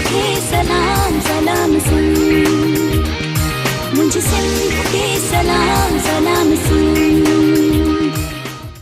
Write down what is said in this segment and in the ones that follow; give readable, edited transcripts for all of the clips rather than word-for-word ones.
खे सलाम सलाम सुन, मुझे सिंध खे सलाम सलाम सुन।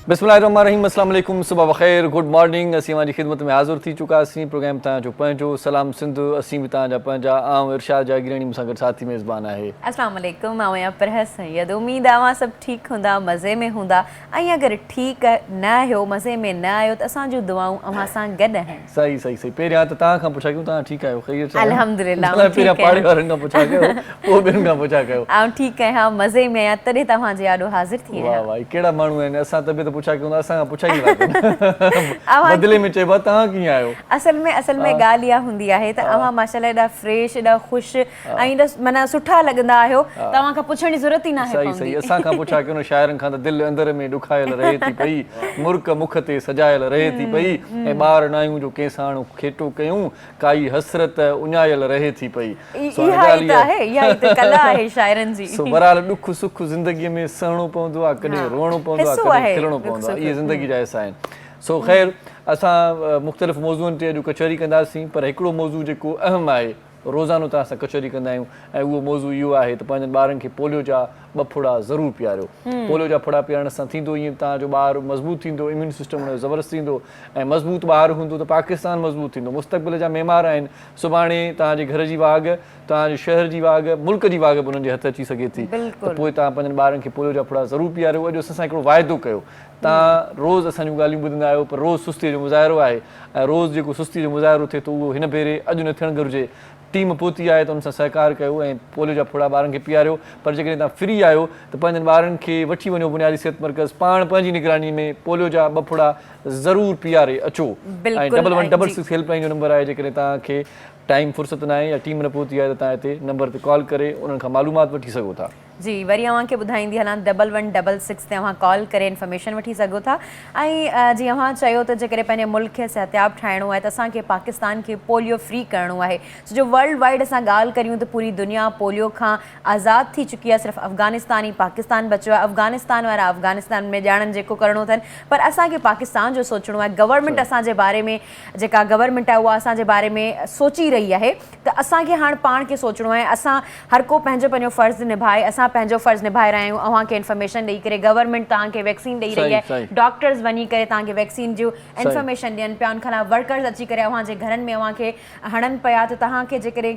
बिस्मिल्लाहिर्रहमानिर्रहीम, अस्सलाम वालेकुम, सुबह बख़ैर, गुड मॉर्निंग। असीं हमारी खिदमत में हाज़िर थी चुकासीं। प्रोग्राम तव्हांजो पंहिंजो सलाम सिंध, असीं बि तव्हांजा पंहिंजा। आऊं इरशाद जागीरानी मूंसां गॾु साथी मेज़बान आहे। अस्सलाम वालेकुम, आऊं आहियां परहस सैयद। उम्मीद आहे तव्हां सभु ठीकु हूंदा, मज़े में हूंदा। ऐं अगरि ठीकु न आहियो, मज़े में न आहियो, त असांजूं दुआऊं अव्हां सां गॾु आहिनि। सही सही सही। पहिरियां त तव्हां खां पुछा कयूं, तव्हां ठीकु आहियो? ख़ैरियत सां? अल्हम्दुलिल्लाह, पहिरियां पाड़े वारनि खां पुछा कयो, पोइ ॿियनि खां पुछा कयो। आऊं ठीकु आहियां, मज़े में आहियां, तॾहिं तव्हांजे आॾो हाज़िर थी वाह आहियां। वाह, कहिड़ा माण्हू आहिनि। असां तबियत पुछा कयूं, असां खां पुछा ई नथा। बदिले में चइबो तव्हां कीअं आहियो? असल में ॻाल्हि इहा हूंदी आहे त अव्हां माशाल्लाह एॾा फ्रेश, एॾा ख़ुशि ऐं एॾा माना सुठा लॻंदा आहियो, तव्हां खां पुछण जी ज़रूरत ई न आहे। सही सही। असां खां पुछा कयो न, शाइरनि खां त दिलि अंदर में ॾुखायल रहे थी पई, मुर्क मुख ते सजायल रहे थी पई, ऐं ॿार नायूं जो कंहिं साण खेटो कयूं, काई हसरत उञायल रहे थी पई। इहा ई त आहे, इहा ई त कला आहे शाइरनि जी। सो बहरहाल ॾुख सुख ज़िंदगीअ में सहणो पवंदो आहे, कॾहिं रोअणो पवंदो आहे, कॾहिं खिलणो पवंदो आहे। इहे ज़िंदगी जा हिसा आहिनि। सो ख़ैर, असां मुख़्तलिफ़ मौज़ूअनि ते अॼु कचहरी कंदासीं, पर हिकिड़ो मौज़ू जेको अहम आहे, रोज़ानो त असां कचहरी कंदा आहियूं, ऐं उहो मौज़ू इहो आहे त पंहिंजनि ॿारनि खे पोलियो जा 2 फुड़ा ज़रूरु पीआरियो। पोलियो जा फुड़ा पीआरण सां थींदो ईअं, तव्हांजो ॿारु मज़बूत थींदो, इम्यून सिस्टम हुनजो ज़बरदस्त थींदो, ऐं मज़बूत ॿारु हूंदो त पाकिस्तान मज़बूत थींदो। मुस्तक़बिल जा मेमार आहिनि, सुभाणे तव्हांजे घर जी वाघ, तव्हांजे शहर जी वाघ, मुल्क जी वाघ बि उन्हनि जे हथ अची सघे थी। त पोइ तव्हां पंहिंजनि ॿारनि खे पोलियो जा फुड़ा ज़रूरु पीआरियो। अॼु असां सां हिकिड़ो वाइदो कयो। तव्हां रोज़ असांजूं ॻाल्हियूं ॿुधंदा आहियो, पर रोज़ सुस्तीअ जो मुज़ाहिरो आहे, ऐं रोज़ जेको सुस्तीअ जो मुज़ाहिरो थिए थो उहो हिन भेरे अॼु न थियणु घुरिजे। टीम पहुती आहे त उन सां सहकार कयो ऐं पोलियो जा फुड़ा ॿारनि खे पीआरियो। पर जेकॾहिं तव्हां फ्री आहियो त पंहिंजनि ॿारनि खे वठी वञो बुनियादी सिहत मर्कज़, पाण पंहिंजी निगरानी में पोलियो जा 2 फुड़ा ज़रूरु पीआरे अचो। ऐं 1166 हेल्पलाइन जो नंबर आहे, जेकॾहिं तव्हांखे टाइम फुर्सत न आहे या टीम न पहुती आहे त तव्हां हिते नंबर ते कॉल करे उन्हनि खां मालूमात वठी सघो था। जी, वरी अव्हांखे ॿुधाईंदी हलां, 1166 ते अव्हां कॉल करे इन्फॉर्मेशन वठी सघो था। ऐं जीअं अव्हां चयो त जेकॾहिं पंहिंजे मुल्क खे सिहतयाब ठाहिणो आहे त असांखे पाकिस्तान खे पोलियो फ्री करिणो आहे। सो जो वर्ल्ड वाइड असां ॻाल्हि करियूं त पूरी दुनिया पोलियो खां आज़ादु थी चुकी आहे, सिर्फ़ु अफ़गानिस्तान ई पाकिस्तान बचियो आहे। अफ़गानिस्तान वारा अफ़गानिस्तान में ॼाणनि जेको करिणो अथनि, पर असांखे पाकिस्तान जो सोचणो आहे। गवर्नमेंट असांजे बारे में, जेका गवर्नमेंट आहे उहा असांजे बारे में सोची रही आहे, त असांखे हाणे पाण खे सोचणो आहे। असां हर को पंहिंजो पंहिंजो फ़र्ज़ु निभाए, असां पंहिंजो फ़र्ज़ु निभाए रहिया आहियूं। अव्हांखे इन्फॉर्मेशन ॾेई करे गवर्नमेंट तव्हांखे वैक्सीन ॾेई रही आहे, डॉक्टर्स वञी करे तव्हांखे वैक्सीन जो इन्फॉर्मेशन ॾियनि पिया, उनखां अलावा वर्कर्स अची करे अव्हांजे घरनि में अव्हांखे हणनि पिया। त तव्हांखे जेकॾहिं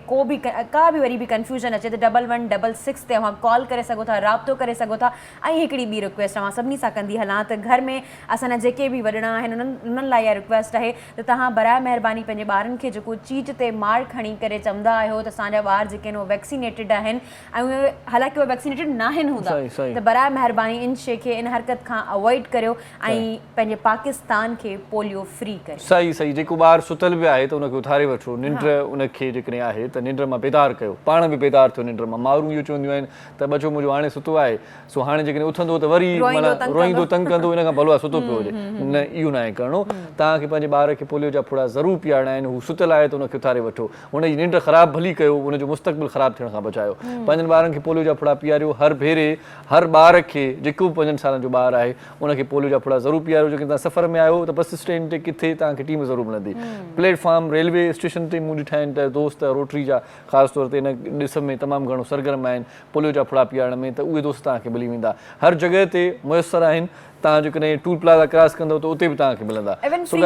का बि वरी बि कंफ्यूजन अचे त 1166 ते अव्हां कॉल करे सघो था, राब्तो करे सघो था। ऐं हिकिड़ी ॿी रिक्वेस्ट अव्हां सभिनी सां कंदी हलां त घर में असांजा जेके बि वॾड़ा आहिनि उन्हनि लाइ इहा रिक्वेस्ट आहे त तव्हां बराए महिरबानी पंहिंजे ॿारनि खे जेको चीट ते मार खणी करे चवंदा आहियो त असांजा ॿार जेके आहिनि उहे वैक्सीनेटेड आहिनि, ऐं उहे हालांकि उहे वैक्सीनेटेड न आहिनि हूंदा, त बराए महिरबानी इन शइ खे, इन हरकत खां अवॉइड करियो ऐं पंहिंजे पाकिस्तान खे पोलियो फ्री करियो। सही सही। जेको ॿारु सुतल बि आहे त उनखे उथारे वठो, निंड उनखे जेकॾहिं आहे त निंड मां बेदार कयो, पाण बि बेदार थियो निंड मां। माण्हू इहो चवंदियूं आहिनि त बचो मुंहिंजो हाणे सुतो आहे, सो हाणे जेकॾहिं उथंदो त वरी रोईंदो तंग कंदो, इन खां भलो आहे सुतो पियो हुजे। न, इहो न आहे करिणो। तव्हांखे पंहिंजे ॿार खे पोलियो जा फुड़ा ज़रूरु पीआरणा आहिनि। हू सुतल आहे त उनखे उथारे वठो, हुनजी निंड ख़राबु भली कयो, उनजो मुस्तक़बिल ख़राबु थियण खां बचायो। पंहिंजनि ॿारनि खे पोलियो जा फुड़ा पीआरियो। हर भेरे हर ॿार खे, जेको बि 5 सालनि जो ॿारु आहे, उनखे पोलियो जा फुड़ा ज़रूरु पीआरियो। जेकॾहिं तव्हां सफ़र में आहियो त बस स्टैंड ते किथे तव्हांखे टीम ज़रूरु मिलंदी। प्लेटफॉर्म रेलवे स्टेशन ते मूं ॾिठा आहिनि त दोस्त रोटरी जा ख़ासि तौर ते इन ॾिस में तमामु घणो सरगर्म आहिनि पोलियो जा फुड़ा पीआरण में, त उहे दोस्त तव्हांखे मिली वेंदा। हर जॻह ते मुयसरु आहिनि। तव्हां जेकॾहिं टूल प्लाज़ा क्रॉस कंदव त उते बि तव्हांखे मिलंदा। फ्री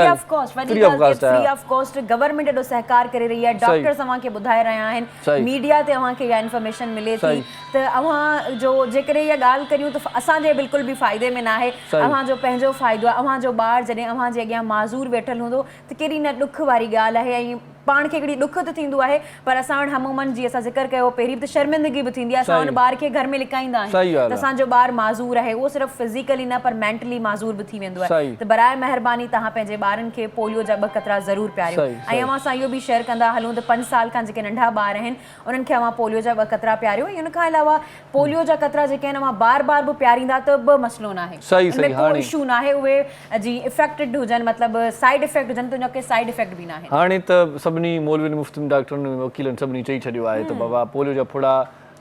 ऑफ कॉस्ट गवर्नमेंट एॾो सहकार करे रही आहे, डॉक्टर्स अव्हांखे ॿुधाए रहिया आहिनि, मीडिया ते अव्हांखे इहा इन्फॉर्मेशन मिले थी। त अव्हां जो जेकॾहिं इहा ॻाल्हि करियूं त असांजे बिल्कुलु बि फ़ाइदे में न आहे। अव्हांजो पंहिंजो फ़ाइदो आहे। अव्हांजो ॿारु जॾहिं अव्हांजे अॻियां माज़ूर वेठल हूंदो त कहिड़ी न ॾुख वारी ॻाल्हि आहे, ऐं पाण खे हिकिड़ी ॾुख त थींदो आहे, पर असां वटि हमूमन जी असां ज़िक्र कयो पहिरीं त शर्मिंदगी बि थींदी आहे। असां हुन ॿार खे घर में लिकाईंदा आहियूं त असांजो ॿारु माज़ूर आहे, उहो सिर्फ़ु फिज़िकली न पर मेंटली माज़ूर बि थी वेंदो आहे। त बराए महिरबानी तव्हां पंहिंजे ॿारनि खे पोलियो जा 2 क़तरा ज़रूरु पीआरियो। ऐं अव्हां सां इहो बि शेयर कंदा हलूं त 5 साल खां जेके नंढा ॿार आहिनि उन्हनि खे अव्हां पोलियो जा 2 क़तरा पीआरियो। ऐं उनखां अलावा पोलियो जा क़तरा जेके आहिनि अव्हां बार बार बि पीआरींदा त बि मसइलो न आहे, उनमें को इशू न आहे। उहे जी इफेक्टेड हुजनि, मतिलबु साइड इफेक्ट हुजनि, त उनखे साइड इफेक्ट बि न आहे। हाणे त सभिनी मौलवियुनि, मुफ़्तियुनि, डॉक्टरनि, वकीलनि सभिनी चई छॾियो आहे त बाबा पोलियो जा फुड़ा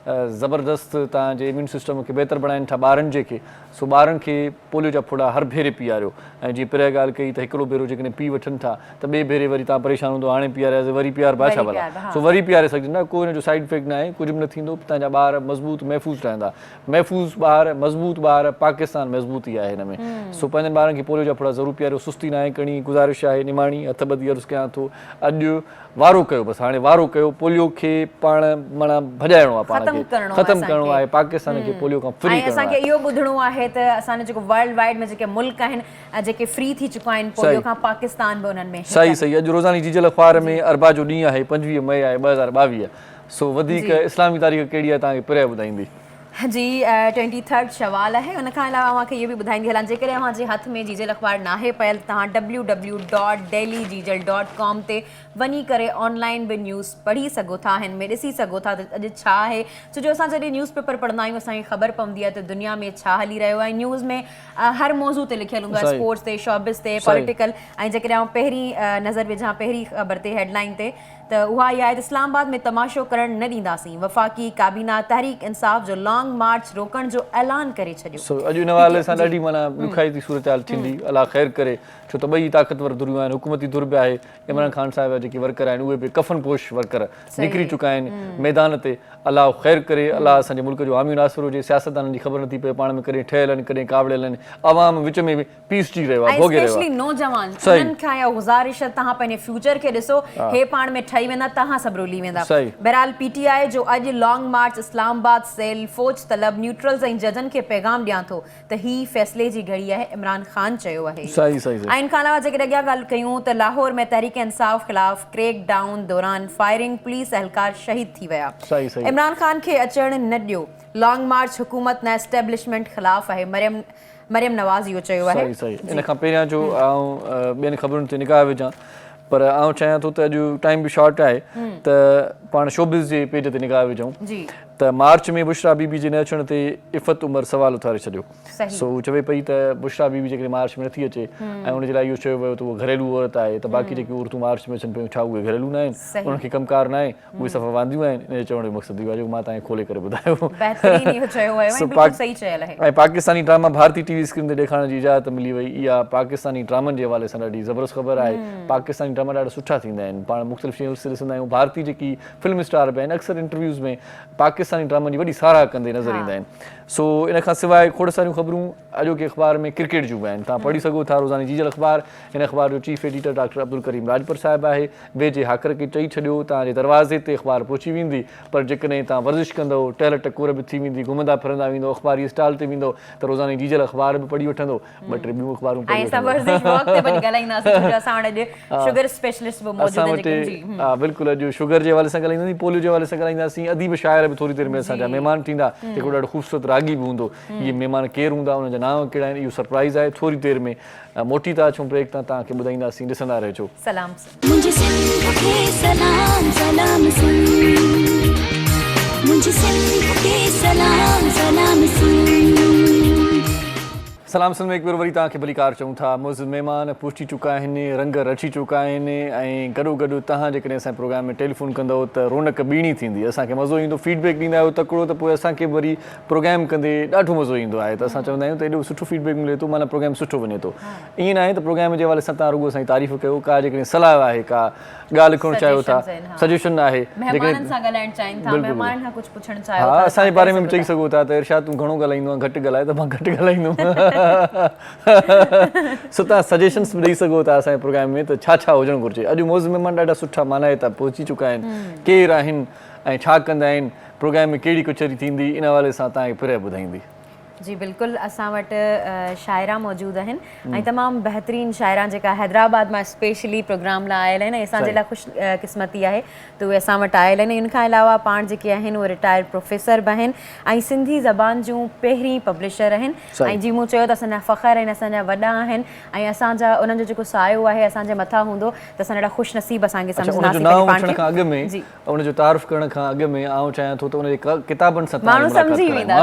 ज़बरदस्त तव्हांजे इम्यून सिस्टम खे बहितर बणाइनि था ॿारनि जेके, सो ॿारनि खे पोलियो जा फुड़ा हर भेरे पीआरियो। ऐं जीअं पहिरियों ॻाल्हि कई त हिकिड़ो भेरो जेकॾहिं पी वठनि था त ॿिए भेरे वरी तव्हां परेशान हूंदो, हाणे पीआरियासीं वरी पीआर बाछा भला, सो वरी पीआरे सघजंदा, कोई हिन जो साइड इफेक्ट न आहे, कुझु बि न थींदो, तव्हांजा ॿार मज़बूत महफ़ूज़ रहंदा। महफ़ूज़ ॿार, मज़बूत ॿार, पाकिस्तान मज़बूती आहे हिन में। सो पंहिंजनि ॿारनि खे पोलियो जा फुड़ा ज़रूरु पीआरियो, सुस्ती न आहे करणी, गुज़ारिश आहे निमाणी हथ ॿधी अर्ज़ु कयां थो, अॼु वारो कयो, बसि हाणे वारो कयो, पोलियो खे पाण माना भॼाइणो आहे, पाण खे ख़तमु करिणो आहे, पाकिस्तान खे पोलियो खां फ्री करिणो आहे। असांखे इहो ॿुधणो आहे त असांजो जेको वर्ल्ड वाइड में जेके मुल्क आहिनि जेके फ्री थी चुका आहिनि पोलियो खां, पाकिस्तान बि उन्हनि में। सही सही, अॼु रोज़ानी जीजल अख़बार में अरबा जो ॾींहुं आहे, 25 मई आहे 2022। सो वधीक इस्लामी तारीख़ कहिड़ी आहे तव्हांखे पिरया ॿुधाईंदी? जी 23 शवाल आहे। उन खां अलावा मूंखे इहो बि ॿुधाईंदी हलां, जेकॾहिं तव्हांजे हथ में जीजल अख़बार नाहे पयल, तव्हां www.delhijijal.com ते वञी करे ऑनलाइन बि न्यूज़ पढ़ी सघो था, हिन में ॾिसी सघो था त अॼु छा आहे। छो जो असां जॾहिं न्यूज़ पेपर पढ़ंदा आहियूं असांखे ख़बर पवंदी आहे त दुनिया में छा हली रहियो आहे। न्यूज़ में हर मौज़ू ते लिखियलु हूंदो आहे, स्पोर्ट्स ते, शॉबिस ते, पॉलिटिकल। ऐं जेकॾहिं आउं पहिरीं नज़र विझां पहिरीं ख़बर ते, हेडलाइन ते, त उहा इहा आहे त इस्लामाबाद में तमाशो करणु न ॾींदासीं, वफ़ाक़ी काबीना तहरीक इंसाफ़ जो लॉन्ग मार्च रोकण जो ऐलान करे छॾियो। अॼु इन हवाले सां ॾाढी माना ॾुखाई थी सूरत हाल थींदी, अलाह ख़ैर करे, छो त ॿई ताक़तवर धुरियूं आहिनि। हुकूमती धुर बि आहे, इमरान ख़ान साहिब जेके वर्कर आहिनि उहे बि कफ़न पोश वर्कर निकिरी चुका आहिनि मैदान ते। अलाह ख़ैर करे, अलाह असांजे मुल्क जो हामी नासिर हुजे। सियासतदाननि जी ख़बर नथी पए पाण में, कॾहिं ठहियल आहिनि कॾहिं कावड़ियल आहिनि, अवाम विच में बि पीसजी रहियो आहे, भोगे रहियो आहे। नौजवान उन्हनि खां इहा गुज़ारिश, तव्हां पंहिंजे फ्यूचर खे ॾिसो, हे पाण में ठही वेंदा, तव्हां सभु रुली वेंदा। बहरहाल PTI जो अॼु लॉन्ग मार्च इस्लामाबाद सेल फ़ौज तलब न्यूट्रल्स ऐं जजनि खे पैगाम ॾियां थो त ही फ़ैसिले जी घड़ी आहे, इमरान ख़ान चयो आहे। ऐं इन खां अलावा जेकॾहिं अॻियां ॻाल्हि कयूं त लाहौर में तहरीक इंसाफ़ ख़िलाफ़ क्रैक डाउन दौरान फायरिंग, पुलिस एहलकार शहीद थी विया। इमरान ख़ान खे अचणु न ॾियो, लॉन्ग मार्च हुकूमत न एस्टेब्लिशमेंट ख़िलाफ़ आहे, मरियम नवाज़ इहो चयो आहे। इन खां पहिरियां जो आउं ॿियनि ख़बरुनि ते निगाह विझां, पर आउं चाहियां थो त अॼु टाइम बि शॉर्ट आहे त पाण शोबिज़ जे पेज ते निगाह विझूं त मार्च में बुशरा बीबी जे न अचण ते इफ़त उमर सवाल उथारे छॾियो। सो चवे पई त बुशरा बीबी जेकॾहिं मार्च में नथी अचे ऐं उनजे लाइ इहो चयो वियो त उहो घरेलू औरत आहे, त बाक़ी जेके औरतूं मार्च में अचनि पियूं छा उहे घरेलू न आहिनि, उन्हनि खे कमकार न आहे, उहे सफ़ा वांदियूं आहिनि। इन जो चवण जो मक़सदु इहो आहे जेको मां तव्हांखे खोले करे ॿुधायो। ऐं पाकिस्तानी ड्रामा भारतीय TV स्क्रीन ते ॾेखारण जी इजाज़त मिली वई। इहा पाकिस्तानी ड्रामनि जे हवाले सां ॾाढी ज़बरदस्त ख़बर आहे। पाकिस्तानी ड्रामा ॾाढा सुठा थींदा आहिनि, पाण मुख़्तलिफ़ शयूं ॾिसंदा आहियूं। भारतीय जेकी फिल्म स्टार बि आहिनि अक्सर इंटरव्यूज़ में पाकिस्तानी ड्रामनि जी वॾी साराह कंदे नज़र ईंदा आहिनि। सो इन खां सवाइ खोड़ सारियूं ख़बरूं अॼोके अख़बार में क्रिकेट जूं बि आहिनि, तव्हां पढ़ी सघो था। रोज़ानी जीजल अख़बार, इन अख़बार जो chief editor doctor Abdul Karim Rajpar साहिबु आहे। वेझे हाकर खे चई छॾियो तव्हांजे दरवाज़े ते अख़बार पहुची वेंदी, पर जेकॾहिं तव्हां वर्ज़िश कंदव, टहल टकोर बि थी वेंदी, घुमंदा फिरंदा वेंदो, अख़बारी स्टॉल ते वेंदो त रोज़ानी जीजल अख़बार बि पढ़ी वठंदो, ॿ टे ॿियूं अख़बारूं बिल्कुलु। अॼु शुगर जे हवाले सां ॻाल्हाईंदासीं, पोलियो जे हवाले सां ॻाल्हाईंदासीं, अदीब शाइर बि थोरी देरि में असांजा महिमान थींदा। हिकिड़ो ॾाढो ख़ूबसूरत रागी बि हूंदो। इहे महिमान केरु हूंदा, उन्हनि जा नाम कहिड़ा आहिनि, इहो सरप्राइज़ आहे। थोरी देरि में मोटी था अचूं ब्रेक तां, तव्हांखे ॿुधाईंदासीं, ॾिसंदा रहिजो। सलाम सिंध में हिकु भेरो वरी तव्हांखे भलीकार चऊं था। मुज़ महिमान पहुची चुका आहिनि, रंग रची चुका आहिनि, ऐं गॾोगॾु तव्हां जेकॾहिं असांजे प्रोग्राम में टेलीफोन कंदव त रौनक ॿीणी थींदी, असांखे मज़ो ईंदो। फीडबैक ॾींदा आहियो तकिड़ो त पोइ असांखे वरी प्रोग्राम कंदे ॾाढो मज़ो ईंदो आहे। त असां चवंदा आहियूं त एॾो सुठो फीडबैक मिले थो, माना प्रोग्राम सुठो वञे थो। ईअं न आहे त प्रोग्राम जे हवाले सां तव्हां रुॻो असांजी तारीफ़ कयो, का जेकॾहिं सलाह आहे, का ॻाल्हि लिखणु चाहियो था, सजेशन आहे, हा असांजे बारे में बि चई सघो था त इरशाद तूं घणो ॻाल्हाईंदो आहे, घटि ॻाल्हाए त मां घटि ॻाल्हाईंदुमि। सो तव्हां सजेशन्स बि ॾेई सघो था असांजे प्रोग्राम में त छा छा हुजणु घुरिजे। अॼु मौज़ महिमान ॾाढा सुठा माना हितां पहुची चुका आहिनि, केरु आहिनि ऐं छा कंदा आहिनि, प्रोग्राम में कहिड़ी कचहरी थींदी, इन हवाले सां तव्हांखे फिर ॿुधाईंदी। जी बिल्कुलु, असां वटि शाइरा मौजूदु आहिनि ऐं तमामु बहितरीनु शाइरा जेका हैदराबाद मां स्पेशली प्रोग्राम लाइ आयल आहिनि, असांजे लाइ ख़ुशि क़िस्मती आहे त उहे असां वटि आयल आहिनि। इन खां अलावा पाण जेके आहिनि उहे रिटायर्ड प्रोफेसर बि आहिनि ऐं सिंधी ज़बान जूं पहिरीं पब्लिशर आहिनि। ऐं जीअं मूं चयो त असांजा फ़ख़्र आहिनि, असांजा वॾा आहिनि ऐं असांजा उन्हनि जो जेको सायो आहे असांजे मथां हूंदो त असां ॾाढा ख़ुशि नसीब असांखे सम्झंदासीं। उनजो तारीफ़ करण खां अॻु में आउं चाहियां थो त उनजे किताबनि सां माण्हू सम्झी वेंदा।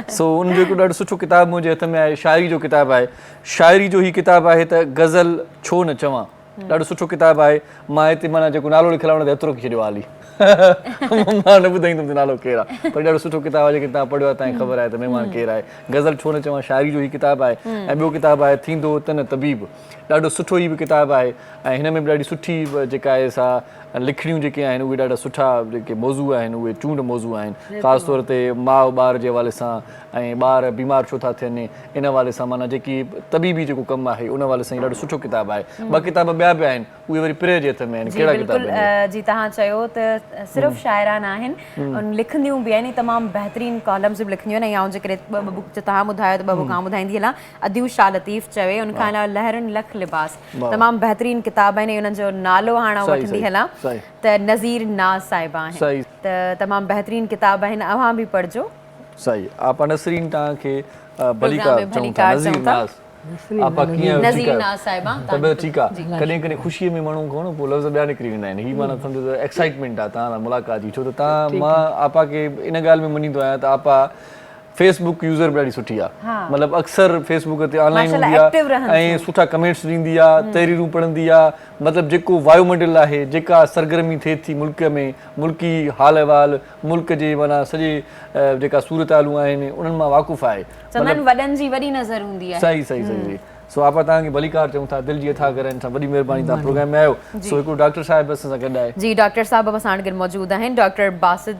सो उनजो हिकिड़ो ॾाढो सुठो किताबु मुंहिंजे हथ में आहे, शाइरी जो किताबु आहे। शाइरी जो ही किताबु आहे त गज़ल छो न चवां, ॾाढो सुठो किताबु आहे। मां हिते माना जेको नालो लिखियलु आहे हुन ते एतिरो की छॾियो हाली मां न ॿुधाईंदुमि नालो केरु आहे, पर ॾाढो सुठो किताबु आहे। जेके तव्हां पढ़ियो आहे तव्हांखे ख़बर आहे त महिमान केरु आहे। गज़ल छो न चवां, शाइरी जो ही किताबु आहे। ऐं ॿियो किताबु आहे थींदो तन तबीब, ॾाढो सुठो ही बि किताबु आहे। ऐं हिन में बि ॾाढी सुठी जेका आहे सा लिखणियूं जेके आहिनि उहे ॾाढा सुठा जेके मौज़ू आहिनि उहे चूंड मौज़ू आहिनि। ख़ासि तौर ते माउ ॿार जे हवाले सां ऐं ॿार बीमार छो था थियनि इन हवाले सां, माना जेकी तबीबी जेको कमु आहे उन हवाले सां ॾाढो सुठो किताबु आहे। ॿ किताब ॿिया बि आहिनि उहे वरी पिरे जे हथ में आहिनि। कहिड़ा किताब आहिनि? जी तव्हां चयो त सिर्फ़ु शाइरा न आहिनि, लिखंदियूं बि आहिनि, तमामु बहितरीनु कॉलम्स बि लिखंदियूं आहिनि। ऐं जेकॾहिं ॿ बुक तव्हां ॿुधायो त ॿ बुक आउं ॿुधाईंदी हलां। अदियूं शाह लतीफ़ चवे, उनखां अलावा लहरुनि लख लिबास, तमामु बहितरीनु किताब आहिनि। उन्हनि जो नालो हाणे वठंदी हलां त नज़ीर नाज़ साहिबा आहिनि, त तमामु बहितरीनु किताब आहिनि, अव्हां बि पढ़जो। सही आपा नसरीन तव्हांखे भलीकार चऊं था, नज़ीर नाज़ आपा कीअं नज़ीर नाज़ साहिबा तबियत ठीकु आहे? कॾहिं कॾहिं ख़ुशीअ में माण्हू कोन पोइ लफ़्ज़ ॿिया निकिरी वेंदा आहिनि। हीअ माना सम्झो त एक्साइटमेंट आहे तव्हां सां मुलाक़ात जी, छो त तव्हां मां आपा खे इन ॻाल्हि में मञींदो आहियां त आपा फेसबुक यूज़र बि ॾाढी सुठी आहे। मतिलबु अक्सर फेसबुक ते ऑनलाइन हूंदी आहे ऐं सुठा कमेंट्स ॾींदी आहे, तहरीरूं पढ़ंदी आहे। मतिलबु जेको वायुमंडल आहे, जेका सरगर्मी थिए थी मुल्क में, मुल्की हाल अहिवाल, मुल्क जे माना सॼे जेका सूरत हालूं आहिनि उन्हनि मां वाक़ुफ़ु आहे। वॾनि जी वॾी नज़र हूंदी आहे। सही सही सही। सो आपा तव्हांखे भलीकार चऊं था, दिलि जी अथा करनि सां वॾी महिरबानी, तव्हां प्रोग्राम में आयो। सो हिकिड़ो डॉक्टर साहिब असां सां गॾु आहे। जी डॉक्टर साहिब असां वटि मौजूदु आहिनि। डॉक्टर बासित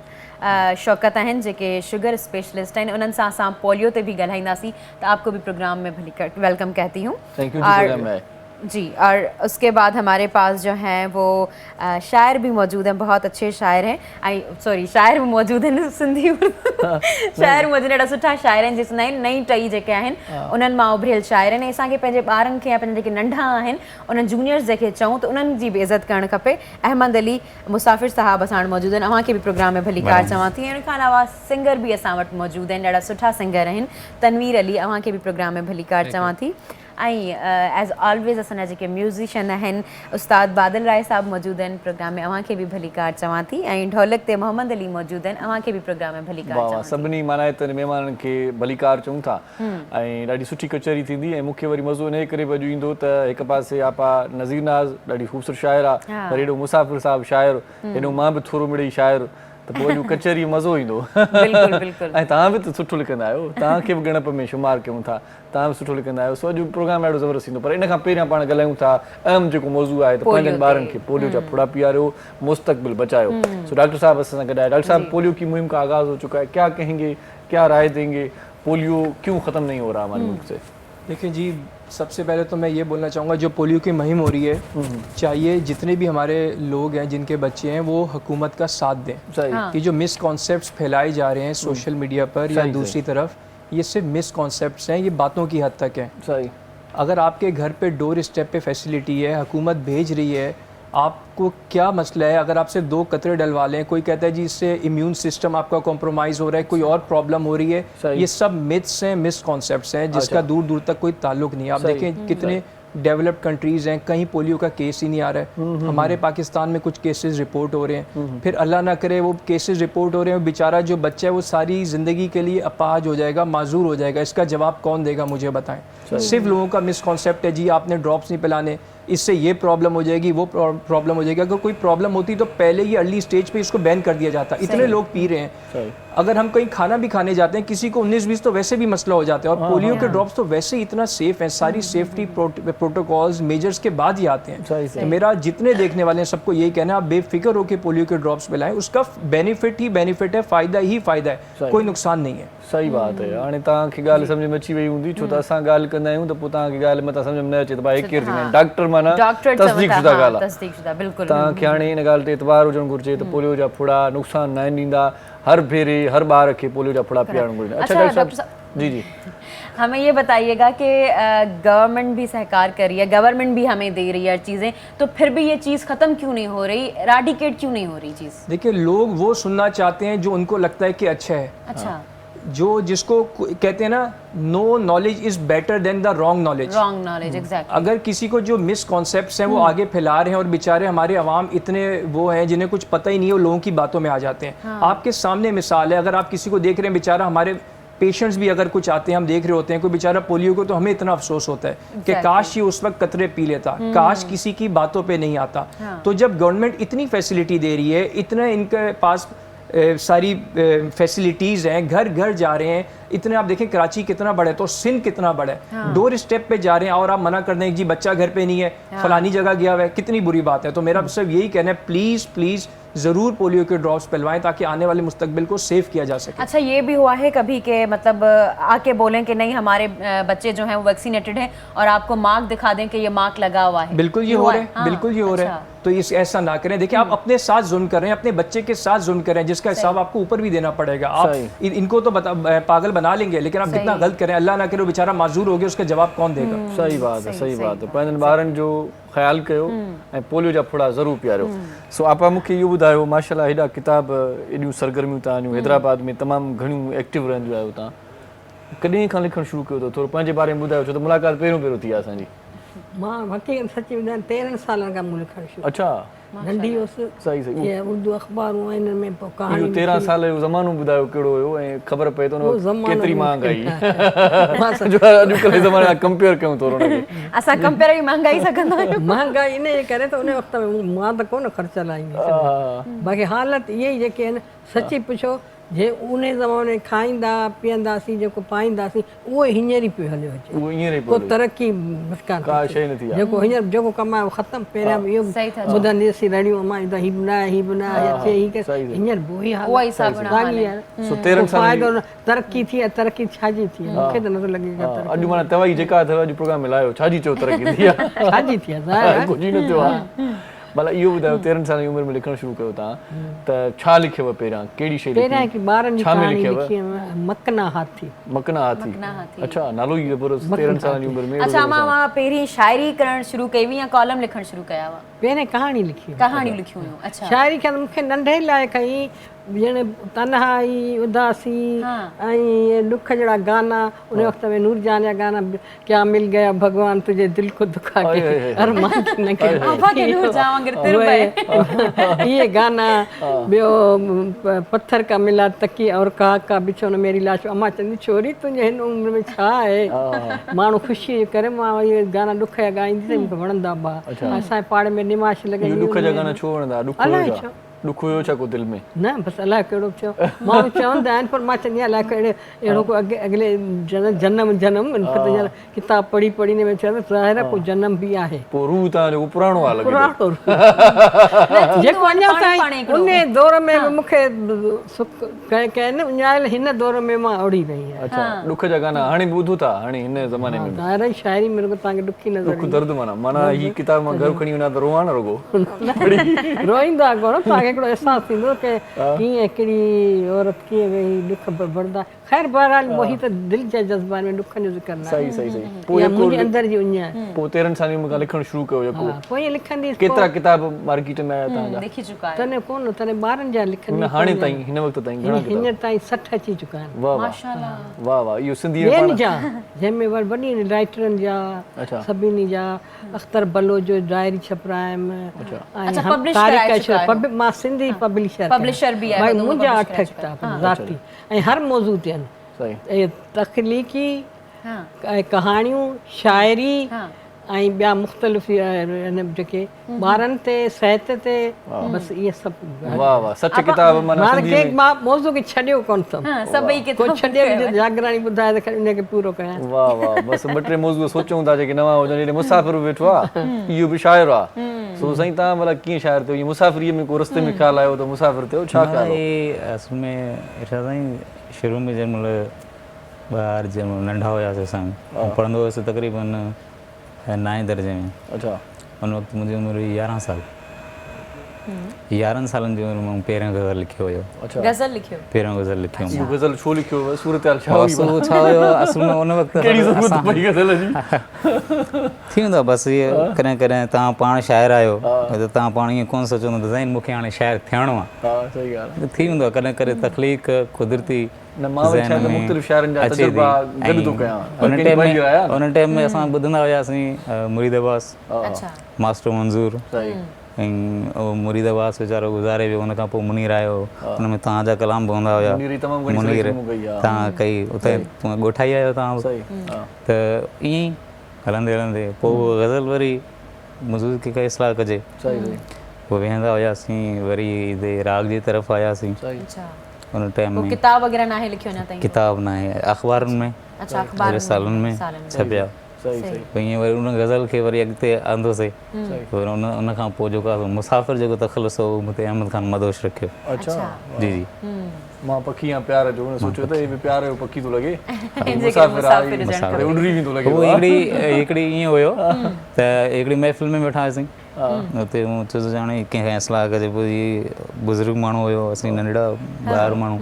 शौकत आहिनि जेके शुगर स्पेशलिस्ट आहिनि। उन्हनि सां असां पोलियो ते बि ॻाल्हाईंदासीं। त आपको भी प्रोग्राम में भली वेलकम कहती हूँ। थैंक यू प्रोग्राम में। जी, और उसके बाद हमारे पास जो हैं वो शायर भी मौजूद हैं, बहुत अच्छे शायर हैं। सॉरी शायर भी मौजूद हैं, सिंधी शायर मौजूद ॾाढा सुठा शायर आहिनि जिस नई टई जेके आहिनि उन्हनि मां उभरियल शायर आहिनि। असांखे पंहिंजे ॿारनि खे या पंहिंजे जेके नंढा आहिनि उन्हनि जूनियर्स जेके चऊं त उन्हनि जी बि इज़त करणु खपे। अहमद अली मुसाफ़िर साहब असां वटि मौजूद आहिनि, अव्हांखे बि प्रोग्राम में भलीकार चवां थी। उन खां अलावा सिंगर बि असां वटि मौजूद आहिनि, ॾाढा सुठा सिंगर आहिनि। तनवीर अली, अव्हांखे बि प्रोग्राम में भलीकार चवां थी। ऐं एज़ ऑलवेज़ असांजा जेके म्यूज़िशियन आहिनि उस्ताद बादल राय साहब मौजूद आहिनि प्रोग्राम में, अव्हांखे बि भलीकार चवां थी। ऐं ढोलक ते मोहम्मद अली मौजूद आहिनि, अव्हांखे बि प्रोग्राम में भलीकार चवां थी। सभिनी माना हिते महिमाननि खे भलीकार चऊं था ऐं ॾाढी सुठी कचहरी थींदी। ऐं मूंखे वरी मज़ो इन करे बि अॼु ईंदो त हिकु पासे आपा नज़ीर नाज़ ॾाढी ख़ूबसूरत शाइर आहे, वरी हेॾो मुसाफ़िर साहिबु शाइर, हेॾो मां बि थोरो मिड़ई शाइर, त पोइ अॼु कचहरी मज़ो ईंदो। ऐं तव्हां बि त सुठो लिखंदा आहियो, तव्हांखे बि गणप में शुमार कयूं था, तव्हां बि सुठो लिखंदा आहियो। सो अॼु प्रोग्राम ॾाढो ज़बरदस्त थींदो। पर इन खां पहिरियां पाण ॻाल्हायूं था अहम जेको मौज़ू आहे त पंहिंजनि ॿारनि खे पोलियो जा फुड़ा पीआरियो, मुस्तक़बिल बचायो। सो डॉक्टर साहब असां सां गॾु आहे। डॉक्टर साहब, पोलियो की मुहिम का आगाज़ हो चुका है, क्या कहेंगे, क्या राय देंगे, पोलियो क्यों ख़त्म नहीं हो रहा हमारे मुल्क से? देखिए जी, सबसे पहले तो मैं ये बोलना चाहूँगा जो पोलियो की मुहिम हो रही है, चाहिए जितने भी हमारे लोग हैं जिनके बच्चे हैं वो हुकूमत का साथ दें। कि जो मिसकॉन्सेप्ट्स फैलाए जा रहे हैं सोशल मीडिया पर या दूसरी तरफ, ये सिर्फ मिसकॉन्सेप्ट्स हैं, ये बातों की हद तक हैं। सही। अगर आपके घर पे डोर स्टेप पे फैसिलिटी है, हुकूमत भेज रही है, आपको क्या मसला है? अगर आप सिर्फ 2 कतरे डलवा लें, कोई कहता है जी इससे इम्यून सिस्टम आपका कॉम्प्रोमाइज़ हो रहा है, कोई और प्रॉब्लम हो रही है, ये सब मिथ्स हैं, मिसकॉन्सेप्ट्स हैं जिसका दूर दूर तक कोई ताल्लुक नहीं है। आप देखें कितने डेवलप्ड कंट्रीज़ हैं, कहीं पोलियो का केस ही नहीं आ रहा है। हमारे पाकिस्तान में कुछ केसेस रिपोर्ट हो रहे हैं, फिर अल्लाह ना करे वो केसेस रिपोर्ट हो रहे हैं, बेचारा जो बच्चा है वो सारी ज़िंदगी के लिए अपाहज हो जाएगा, माजूर हो जाएगा। इसका जवाब कौन देगा मुझे बताएं। सिर्फ लोगों का मिसकॉन्सेप्ट है जी आपने ड्रॉप्स नहीं पिलाने, इससे ये प्रॉब्लम हो जाएगी, वो प्रॉब्लम हो जाएगी। अगर कोई प्रॉब्लम होती तो पहले ही अर्ली स्टेज पे इसको बैन कर दिया जाता। इतने लोग पी रहे हैं। अगर हम कहीं खाना भी खाने जाते हैं, किसी को 19-20 तो वैसे भी मसला हो जाता है। और पोलियो के ड्रॉप्स तो वैसे ही इतना सेफ हैं, सारी सेफ्टी प्रोटोकॉल्स मेजर्स के बाद ही आते हैं। मेरा जितने देखने वाले हैं सबको यही कहना है, आप बेफिक्र होकर पोलियो के ड्रॉप्स पिलाएं, उसका बेनिफिट ही बेनिफिट है, फ़ायदा ही फ़ायदा है, कोई नुकसान नहीं है। सही बात है। हाणे तव्हांखे ॻाल्हि सम्झ में अची वई हूंदी, छो त असां ॻाल्हि कंदा आहियूं त पोइ तव्हांखे ॻाल्हि में सम्झ में न अचे त भाई केरु थींदा आहिनि। डॉक्टर माना तस्दीक शुदा ॻाल्हि आहे। तव्हांखे हाणे इन ॻाल्हि ते एतबार हुजणु घुरिजे त पोलियो जा फुड़ा नुक़सान न ॾींदा, हर भेरे हर ॿार खे पोलियो जा फुड़ा पीआरणु घुरिजनि। अच्छा डॉक्टर साहब, जी जी हमें ये बताइएगा कि गवर्नमेंट भी सहकार कर रही है, गवर्नमेंट भी हमें दे रही है चीज़ें, तो फिर भी ये चीज़ ख़त्म क्यों नहीं हो रही, एराडिकेट क्यों नहीं हो रही चीज़? देखिए, लोग वो सुनना चाहते हैं जो उनको लगता है कि अच्छा है। अच्छा, जो जिसको कहते हैं ना, no knowledge is better than the wrong knowledge. Wrong knowledge, exactly. अगर किसी को जो मिसकॉन्सेप्ट्स हैं वो आगे फैला रहे हैं, और बेचारे हमारे अवाम इतने वो हैं जिन्हें कुछ पता ही नहीं है, वो लोगों की बातों में आ जाते हैं। आपके सामने मिसाल है, अगर आप किसी को देख रहे हैं बेचारा हमारे पेशेंट्स भी अगर कुछ आते हैं, हम देख रहे होते हैं कोई बेचारा पोलियो को, तो हमें इतना अफसोस होता है कि काश ये उस वक्त कतरे पी लेता, काश किसी की बातों पे नहीं आता। तो जब गवर्नमेंट इतनी फैसिलिटी दे रही है, इतना इनके पास सारी फैसिलिटीज़ हैं, घर घर जा रहे हैं, इतने आप देखें कराची कितना बड़ा है तो सिंध कितना बड़ा है, डोर स्टेप पे जा रहे हैं और आप मना कर दें जी बच्चा घर पे नहीं है, फलानी जगह गया हुआ है, कितनी बुरी बात है। तो मेरा सिर्फ यही कहना है, प्लीज़ प्लीज़ ज़रूर पोलियो के ड्रॉप्स पिलवाएं ताकि आने वाले मुस्तकबिल को सेव किया जा सके। अच्छा, ये भी हुआ है कभी के मतलब आके बोलें कि नहीं हमारे बच्चे जो हैं वो वैक्सीनेटेड हैं और आपको मार्क दिखा दें कि ये मार्क लगा हुआ है? बिल्कुल ये हो रहा है, बिल्कुल ये हो रहा है। तो इस ऐसा ना करें। देखिए आप अपने साथ जुल्म कर रहे हैं, अपने बच्चे के साथ जुल्म कर रहे हैं, जिसका हिसाब आपको ऊपर भी देना पड़ेगा। आप इनको तो पागल बना लेंगे, लेकिन आप कितना गलत करें, अल्लाह ना करे बेचारा माजूर हो गया, उसका जवाब कौन देगा? सही बात है, सही बात है। पंहिंजनि ॿारनि जो ख़्यालु कयो ऐं पोलियो जा फुड़ा ज़रूरु पीआरियो। सो आपा मूंखे इहो ॿुधायो, माशाल्लाह हेॾा किताब, एॾियूं सरगर्मियूं तव्हांजूं हैदराबाद में तमामु घणियूं एक्टिव रहंदियूं आहियो तव्हां, कॾहिं खां लिखणु शुरू कयो अथव? थोरो पंहिंजे बारे में ॿुधायो, छो त मुलाक़ात पहिरियों थी आहे असांजी। मां हक़ीक़त सची ॿुधायां 13 सालनि खां मूं लिखणु शुरू। अच्छा, नंढी हुअसि, सही सही। ये उर्दू अख़बारूं आहिनि, हिन में पोइ इहो कहाणी 13 साल जो ज़मानो ॿुधायो कहिड़ो हुयो ऐं ख़बर पए थो न केतिरी महांगाई। जो अॼुकल्ह जे ज़माने सां कंपेयर कयूं थोरो हुनखे। असां कंपेयर बि महांगाई सां कंदा आहियूं। महांगाई इन जे करे त उन वक़्त में मां त कोन ख़र्च लाईंदी। बाक़ी हालत इहे ई जेके आहिनि, सची पुछो जे उन ज़माने खाईंदा पीअंदासीं, जेको पाईंदासीं उहो हींअर ई पियो हलियो अचे, उहो हींअर ई को तरक़ी का शइ नथी आहे। जेको हींअर जेको कमायो ख़तमु, पहिरियां इहो ॿुधंदी हुअसीं रेडियो मां हीउ बनाए हीउ बनाए हींअर वही हाल उहा ई साॻियो सो 13 साल फ़ाइदो तरक़ी थी आहे, तरक़ी छाजी थी आहे, मूंखे त नथो लॻे का अॼु माना तव्हां जेका अथव अॼु प्रोग्राम में लायो, छाजी चओ तरक़ी थी आहे? छाजी थी आहे ज़ाहिर कुझु ई न थियो आहे। भला इहो ॿुधायो, 13 साल जी उमिरि में लिखणु शुरू कयो तव्हां, त छा लिखियव पहिरियां, कहिड़ी शइ लिखी? पहिरियां हिकु ॿारनि जी छा में कहाणी लिखियव? लिखी, मकना हाथी। मकना हाथी, अच्छा, नालो ई ज़बरदस्त। 13 साल जी उमिरि में। अच्छा, मां पहिरीं शाइरी करणु शुरू कई हुई या कॉलम लिखणु शुरू कया हुआ? पहिरें कहाणी लिखी, कहाणी लिखियूं हुयूं। अच्छा, शाइरी खे मूंखे नंढे लाइ कई, ॼण तन्हाई, उदासी ऐं ॾुख जहिड़ा गाना। उन वक़्त में नूरजान जा गाना, क्या मिल गया भगवान तुझे दिल को दुखा के, अरमान के न के, ये गाना। ॿियो पत्थर का मिला तकी और कहा का बिछो न मेरी लाश। अम्मा चवंदी छोरी तुंहिंजे हिन उमिरि में छा आहे, माण्हू ख़ुशी जे करे मां इहे गाना ॾुख जा ॻाईंदी, मूंखे वणंदा हुआ। असांजे पाड़े में निमाश लॻंदी। ॾुख जा गाना छो वणंदा? ॾुख हुयो छा को दिलि में? न बसि अलाए कहिड़ो थियो, माण्हू चवंदा आहिनि, पर मां चवंदी आहियां अलाए कहिड़े अहिड़ो को अॻिले जनम किताब पढ़ी पढ़ी में चवंदा ज़ाहिर आहे पोइ जनम बि आहे। पोइ रूह तव्हां जेको पुराणो आहे जेको अञा ताईं उन दौर में मूंखे कंहिं न उञायल, हिन दौर में मां ओड़ी रही आहियां। अच्छा, ॾुख जा गाना हाणे बि ॿुधो था? हाणे हिन ज़माने में ज़ाहिर आहे शाइरी में तव्हांखे ॾुखी नज़र दुख दर्द माना हीअ किताब मां घर खणी वञा त रोआ न रुगो? रोईंदा कोन, तव्हांखे हिकिड़ो अहसासु थींदो की कीअं हिकिड़ी औरत कीअं वेही ॾुख बरदा। ख़ैर बहरहाल वही त दिलि जे जज़्बान में ॾुखनि जो ज़िक्र न आहे। सही सही सही। पोइ मुंहिंजे अंदर जी उञ आहे। पोइ 13 साल में लिखणु शुरू कयो जेको, पोइ ईअं लिखंदी। केतिरा किताब मार्केट में आया तव्हांजा? लिखी चुका है। तने कोन, तने ॿारनि जा लिखंदी। हाणे ताईं हिन वक़्त ताईं घणा किताब? हींअर ताईं 60 अची चुका आहिनि। वाह माशाल्लाह, वाह वाह। इहो सिंधी ॿियनि जा, जंहिंमें वॾी राइटरनि जा, सभिनी जा, अख़्तर बलोच जो डायरी छपरायम, मां सिंधी पब्लिशर भी आहे। मुंहिंजा 8 किताब ज़ाती ऐं हर मौज़ू ते आहिनि, तख़लीक़ी ऐं कहाणियूं, शाइरी ऐं ॿिया मुख़्तलिफ़ जेके ॿारनि ते, साहित्य ते, बसि इहे सभु। वाह वाह, सच किताब। मां मौज़ू खे छॾियो कोन अथमि, सभई किताब छॾे जागराणी ॿुधाए त उनखे पूरो कयां। वाह वाह, बसि 2-3 मौज़ू सोचूं था जेके नवां हुजनि। हेॾे मुसाफ़िर वेठो आहे, इहो बि शाइर आहे। सो साईं तव्हां भला कीअं शाइर थियो? मुसाफ़िरीअ में को रस्ते में ख़्यालु आयो त मुसाफ़िर थियो? छा ख़्यालु? असल में छा साईं, शुरू में जंहिंमहिल ॿार जंहिंमहिल नंढा हुयासीं असां, पढ़ंदो हुयुसि तक़रीबन 9 दर्जे में। अच्छा, उन वक़्तु मुंहिंजी उमिरि 11 साल। 11 सालनि जी उमिरि में पहिरियों गज़ल लिखियो हुयो। अच्छा, गज़ल लिखियो? पहिरियों गज़ल लिखियो। गज़ल छो लिखियो? सूरत छा हुई? छा हुयो असल में उन वक़्तु? कहिड़ी ज़रूरत पई गज़ल जी? थी वेंदो आहे बसि इहे, कॾहिं कॾहिं तव्हां पाण शाइर आहियो त तव्हां पाण ईअं कोन सोचंदो त साईं मूंखे हाणे शाइर थियणो आहे। सही ॻाल्हि। थी वेंदो आहे कॾहिं कॾहिं तकलीफ़ कुदरती। उन टाइम में असां ॿुधंदा हुयासीं मुरीद अब्बास, मास्टर मंज़ूर, मुरीदाबाद वीचारो गुज़ारे वियो, उन खां पोइ मुनीर आयो, उन में तव्हांजा कलाम पवंदा हुया। मुनीर तव्हां कई उते ॻोठाई आहियो तव्हां, त ईअं ई हलंदे हलंदे पोइ उहो गज़ल वरी मज़ूद खे काई इस्लाह कजे, पोइ वेहंदा हुयासीं, वरी हिते राग जी तरफ़ आयासीं। उन टाइम में किताब वग़ैरह नाहे लिखियो अञा ताईं? किताब नाहे, अख़बारुनि में, रिसालनि में छपिया। ईअं वरी उन गज़ल खे वरी अॻिते आंदोसीं, वरी उन खां पोइ जेको आहे मुसाफ़िर जेको तख़ल्लुस हो उहो मूंते अहमद ख़ान मदोश रखियो। जी जी, मां पखी या प्यार जो सोचियो त हे प्यार जो पखी थो लॻे, मुसाफ़िर आहे उडरी बि थो लॻे। उहो हिकिड़ी ईअं हुयो त हिकिड़ी महफ़िल में वेठा हुआसीं, हुते मूं चयो ॼाणे कंहिंखां इस्लाह कजे, पोइ हीउ बुज़ुर्ग माण्हू हुयो, असीं नंढड़ा ॿार माण्हू,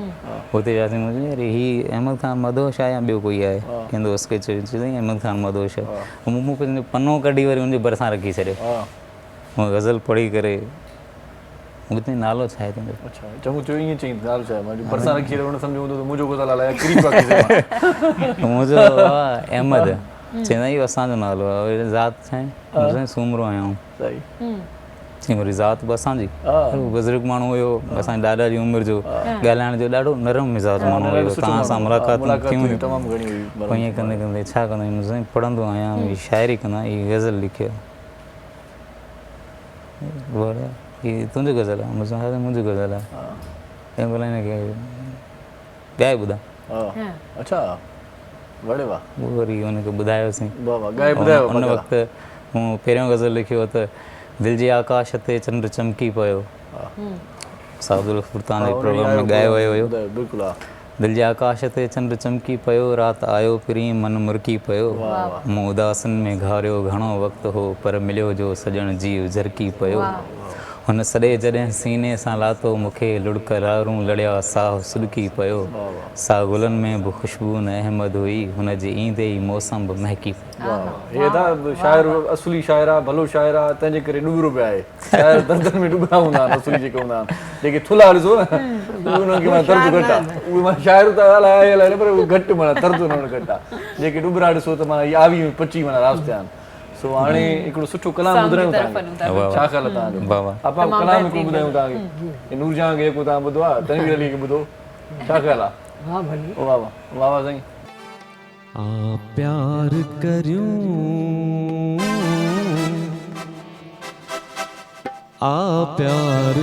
हुते वियासीं। मुंहिंजो यार हीउ अहमद ख़ान मदोश आहे या ॿियो कोई आहे, कंहिं दोस्त खे चयो अहमद ख़ान मदोश आहे। मूं पंहिंजो पनो कढी वरी हुनजे भरिसां रखी छॾियो, मां गज़ल पढ़ी करे उते नालो छा आहे तुंहिंजो? अच्छा, चङो चयो ईअं चई नालो छा आहे, मां भरिसां रखी छॾियो, हुन सम्झो हूंदो त मुंहिंजो गज़ल हलाया किरी पाके मुंहिंजो अहमद चवंदा इहो असांजो नालो आहे, ज़ात छा आहे, सूमरो आहियां। चई वरी ज़ात बि असांजी, बुज़ुर्ग माण्हू हुयो, असांजे ॾाॾा जी उमिरि जो, ॻाल्हाइण जो ॾाढो नरम मिज़ाज माण्हू हुयो, तव्हां सां मुलाक़ात थियूं हुयूं। पोइ ईअं कंदे कंदे छा कंदा आहियूं, पढ़ंदो आहियां, शाइरी कंदा, हीअ गज़ल लिखियो, हीअ तुंहिंजो गज़ल आहे, मुंहिंजो गज़ल आहे, ऐं भला हिनखे ॻाए ॿुधा। अच्छा, वड़े वाह। वरी हुनखे ॿुधायोसीं, उन वक़्तु मूं पहिरियों गज़ल लिखियो त दिलि जे आकाश ते चंड चमकी पियो, सादुल फुर्तान जे प्रोग्राम में ॻायो वियो हुयो। दिलि जे आकाश ते चंड चमकी पियो, राति आयो पिरी मन मुरकी पियो, मूं उदासनि में घारियो घणो वक़्तु हो, पर मिलियो जो सॼण जीव झरकी पियो। हुन सॾे जॾहिं सीने सां लातो मूंखे, लुड़क लारूं लड़िया साहु सुॾकी पियो, सा गुलनि में बि ख़ुशबू न अहमद हुई, हुनजे ईंदे ई मौसम बि महकी पियो। हे त शाइर असली शाइर आहे, भलो शाइर आहे, तंहिंजे करे ॾुबरो पियो आहे। शाइर दर्दनि में ॾुबरा हूंदा आहिनि, असली जेके हूंदा आहिनि, जेके थुला ॾिसो न उन्हनि खे माना दर्द घटि आहे, उहे माना शाइर त हलाए पर उहे घटि माना दर्द उन्हनि वटि घटि आहे। जेके ॾुबरा ॾिसो त माना इहे आवी पची माना रास्ते आहिनि। सो हाणे हिकिड़ो सुठो कलाम ॿुधायूं तव्हांखे, छा ख़्याल आहे तव्हांजो? आपा कलाम हिकिड़ो ॿुधायूं तव्हांखे, नूरजहां खे जेको तव्हां ॿुधो आहे, तनवीर अली खे ॿुधो, छा ख़्याल आहे? वाह भली, वाह वाह, वाह वाह साईं। प्यार करूं, प्यार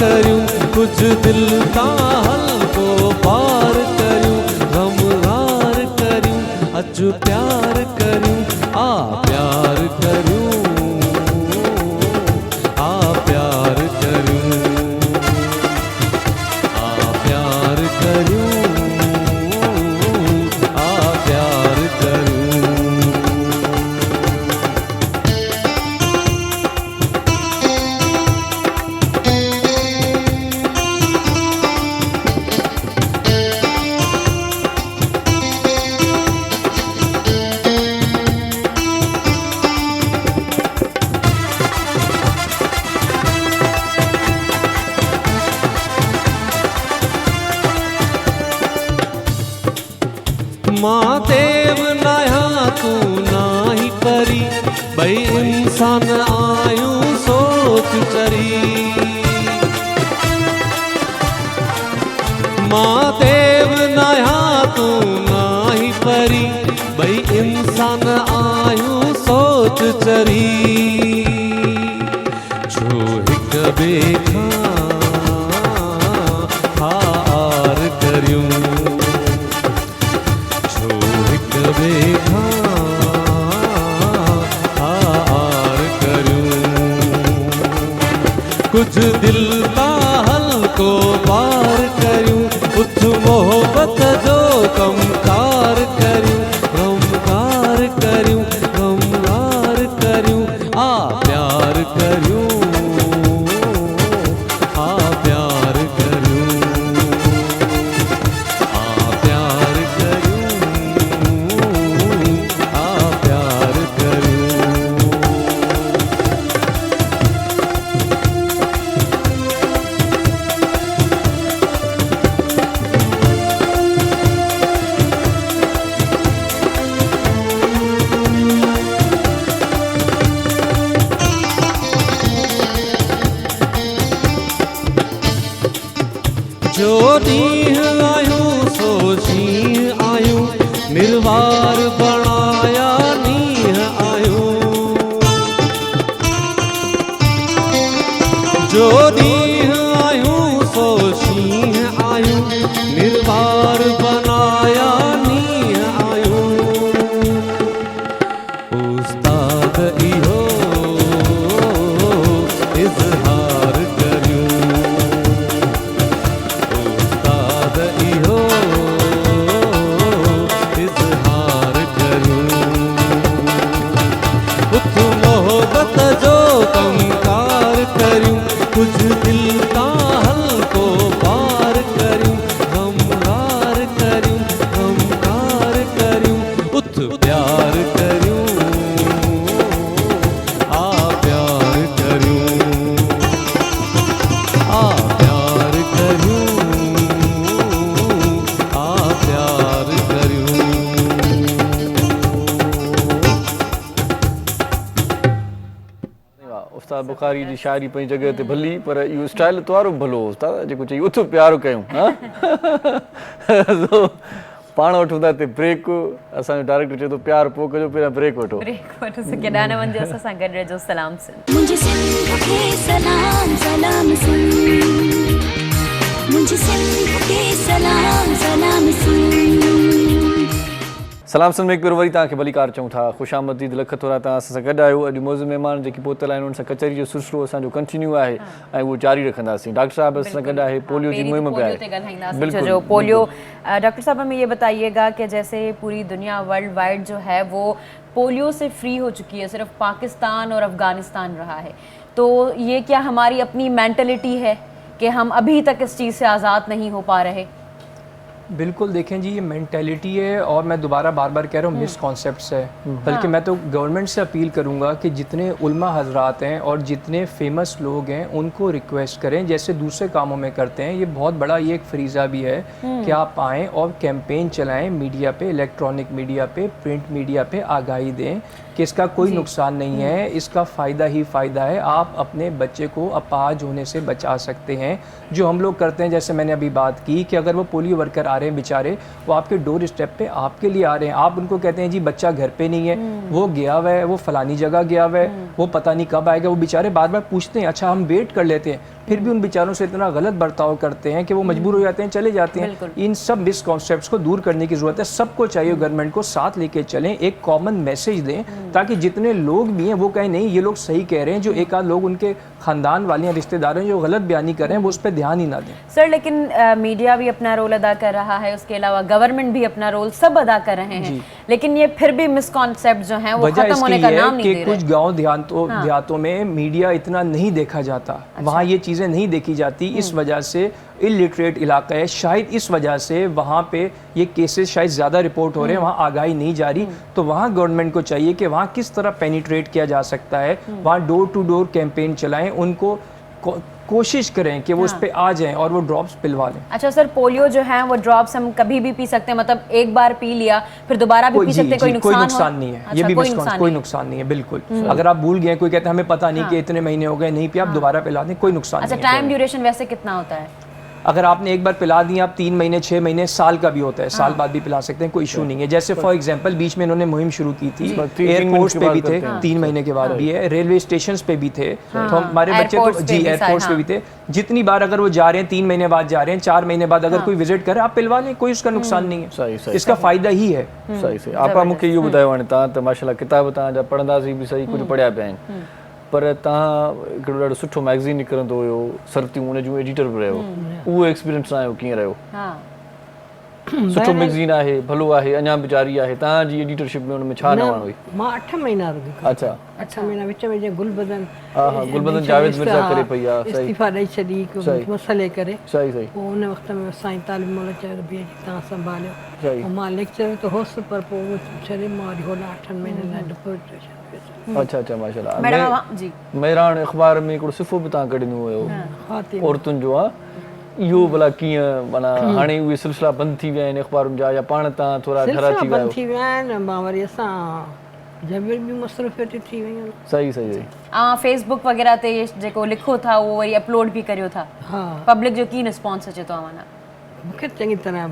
करूं, कुछ दिल का हल्को पार करूं, गम अज प्यार करूं आ प्यार करूं आ प्यार करूं आ प्यार करूं आ प्यार करूं। माँ देव नया तू नाही परी भई इंसान आयूं सोच चरी। माँ देव नया तू नाही परी भई इंसान आयूं सोच चरी। छो हिक ॿिए खां हार करियूं हार करूं। कुछ दिल का हल्को पार करूं कुछ मोहब्बत जो कमकार करूं कमकार करूं कमकार करूं आ प्यार करूं आ प्यार करूं आ प्यार करूं आ प्यार करूं। जो ॾींहुं आयूं सो शींहुं आयूं निर्वार बणाया नींहुं आयूं। जो ॾींहुं आयूं सो शींहुं आयूं निर्वार बणाया नींहुं आयूं। उस्ताद इहो इज़हार करियूं इहो इज़हार करूं। कुछ मोहब्बत जो कमकार करूं कुछ दिल का हल्को पार करूं गमकार करूं गमकार करूं उठ प्यार करूं आ प्यार करूं आ प्यार करूं आ प्यार करूं। उस्ताद बुखारी जी शायरी पंहिंजी जॻह ते भली पर इहो स्टाइल तवारो भलो उस्ताद जेको चई उथ प्यार कयूं पाण वठूं था हिते ब्रेक असांजो डायरेक्टर चए थो प्यार पोइ कजो पहिरियां ब्रेक वठो केॾा न वञो असां सां गॾु रहिजो। सलाम सिंध मुझे सिंध के सलाम सलाम सिंध मुझे सिंध के सलाम सलाम सिंध। सलाम सिंध में हिकु भेरो वरी तव्हांखे भलीकार चऊं था ख़ुशि आमदीद लख थोरा तव्हां असां सां गॾु आहियो। अॼु मौज़ूद महिमान जेकी पहुतल आहिनि उन सां कचहरी जो सिलसिलो असांजो कंटिन्यू आहे ऐं उहो जारी रखंदासीं। डॉक्टर साहब असां सां गॾु आहे पोलियो जी मुहिम पे आहे। बिल्कुल पोलियो डॉक्टर साहब हमें ये बताइएगा कि जैसे पूरी दुनिया वर्ल्ड वाइड जो है वो पोलियो से फ्री हो चुकी है, सिर्फ पाकिस्तान और अफगानिस्तान रहा है, तो ये क्या हमारी अपनी मेंटलिटी है कि हम अभी तक इस चीज़ से आज़ाद नहीं हो पा रहे? बिल्कुल देखें जी, ये मेंटेलिटी है और मैं दोबारा बार बार कह रहा हूँ मिसकॉन्सेप्ट्स है। बल्कि मैं तो गवर्नमेंट से अपील करूँगा कि जितने उल्मा हजरात हैं और जितने फेमस लोग हैं उनको रिक्वेस्ट करें जैसे दूसरे कामों में करते हैं। ये बहुत बड़ा ये एक फरीज़ा भी है कि आप आएँ और कैंपेन चलाएँ मीडिया पे, इलेक्ट्रॉनिक मीडिया पे, प्रिंट मीडिया पे आगाही दें कि इसका कोई नुकसान नहीं है, इसका फ़ायदा ही फ़ायदा है। आप अपने बच्चे को अपाहज होने से बचा सकते हैं। जो हम लोग करते हैं, जैसे मैंने अभी बात की कि अगर वो पोलियो वर्कर आ रहे हैं बेचारे, वो आपके डोर स्टेप पे आपके लिए आ रहे हैं, आप उनको कहते हैं जी बच्चा घर पे नहीं है, वो गया हुआ है, वो फलानी जगह गया हुआ है, वो पता नहीं कब आएगा। वो बेचारे बार बार पूछते हैं, अच्छा हम वेट कर लेते हैं, फिर भी उन बेचारों से इतना गलत बर्ताव करते हैं कि वो मजबूर हो जाते हैं, चले जाते हैं। इन सब मिसकॉन्सेप्ट्स को दूर करने की ज़रूरत है। सबको चाहिए गवर्नमेंट को साथ लेके चलें, एक कॉमन मैसेज दें, ताकि जितने लोग भी हैं वो कहें नहीं ये लोग सही कह रहे हैं। जो एक आध लोग उनके ख़ानदान वाले हैं, रिश्तेदार हैं, जो गलत बयानी कर रहे हैं, वो उस पर ध्यान ही ना दें। सर लेकिन मीडिया भी अपना रोल अदा कर रहा है, उसके अलावा गवर्नमेंट भी अपना रोल, सब अदा कर रहे हैं, लेकिन ये फिर भी मिसकॉन्सेप्ट जो हैं वो खत्म होने का नाम नहीं दे रहे। कुछ गांव देहातों में मीडिया इतना नहीं देखा जाता, वहाँ ये चीज़ें नहीं देखी जाती, इस वजह से इलिटरेट इलाका है, शायद इस वजह से वहाँ पे ये केसेस शायद ज़्यादा रिपोर्ट हो रहे हैं, वहाँ आगाही नहीं जा रही। तो वहाँ गवर्नमेंट को चाहिए कि वहाँ किस तरह पेनिट्रेट किया जा सकता है, वहाँ डोर टू डोर कैंपेन चलाएं, उनको कोशिश करें कि वो उस पे आ जाएं और वो ड्रॉप्स पिलवा लें। अच्छा सर, पोलियो जो है वो ड्रॉप्स हम कभी भी पी सकते हैं, मतलब एक बार पी लिया फिर दोबारा भी पी सकते हैं, कोई नुकसान नहीं है? ये भी कोई नुकसान नहीं है, बिल्कुल। अगर आप भूल गए, कोई कहता है हमें पता नहीं कि इतने महीने हो गए, नहीं पिया, आप दोबारा पिला दें, कोई नुकसान नहीं है। अच्छा, टाइम ड्यूरेशन वैसे कितना होता है? अगर आपने एक बार पिला दी, आप 3 महीने, 6 महीने, साल का भी होता है, साल बाद भी पिला सकते हैं, कोई इशू नहीं है। जैसे फॉर एग्जांपल बीच में इन्होंने मुहिम शुरू की थी, एयरपोर्ट्स पे भी थे, 3 महीने के बाद भी है, रेलवे स्टेशन पे भी थे, तो हमारे बच्चे तो जी एयरपोर्ट्स पे भी थे। जितनी बार अगर वो जा रहे हैं, 3 महीने बाद जा रहे हैं, 4 महीने बाद अगर कोई विजिट करे, आप पिलवा लें, कोई उसका नुकसान नहीं है, इसका फ़ायदा ही है। सही आप मूंखे इहो ॿुधायो, हाणे तव्हां त माशाल्लाह किताब तव्हांजा पढ़ंदासीं बि सही, कुझु पढ़िया पिया आहिनि, पर तव्हां हिकिड़ो ॾाढो सुठो मैगज़ीन निकिरंदो हुयो सरतियूं, उन जूं एडिटर बि रहियो, उहो एक्सपीरियंस तव्हांजो कीअं रहियो? सुठो मैगज़ीन आहे, भलो आहे, अञा बि जारी आहे, तव्हांजी एडिटरशिप में उनमें छा न वणो? मां 8 महीना रुकी। अच्छा, 8 महीना विच में जे गुलबदन गुलबदन जावेद मिर्ज़ा करे पई आहे, सही, इस्तीफ़ा ॾेई छॾी को मसले करे, सही पोइ उन वक़्त में साईं तालिब मौला चयो त भईया तव्हां संभालियो, सही, मां लेक्चर त होसि, पर पोइ उहो छॾे मां वरी होॾा 8 महीननि लाइ डिपोजिट। अच्छा माशाल्लाह। मैडम जी, मेरान अख़बार में हिकिड़ो सिफ़ो बि तव्हां कढंदो हुयो औरतुनि जो, आहे इहो भला कीअं, माना हाणे उहे सिलसिला बंदि थी विया आहिनि अख़बारुनि जा, या पाण तव्हां थोरा घरा थी विया? बंदि थी विया आहिनि, मां वरी असां जबल बि मसरूफ़ियत थी वयूं आहिनि। सही फेसबुक वग़ैरह ते जेको लिखो था उहो वरी अपलोड बि करियो था, पब्लिक जो कीअं रिस्पॉन्स अचे थो? माना मूंखे चङी तरह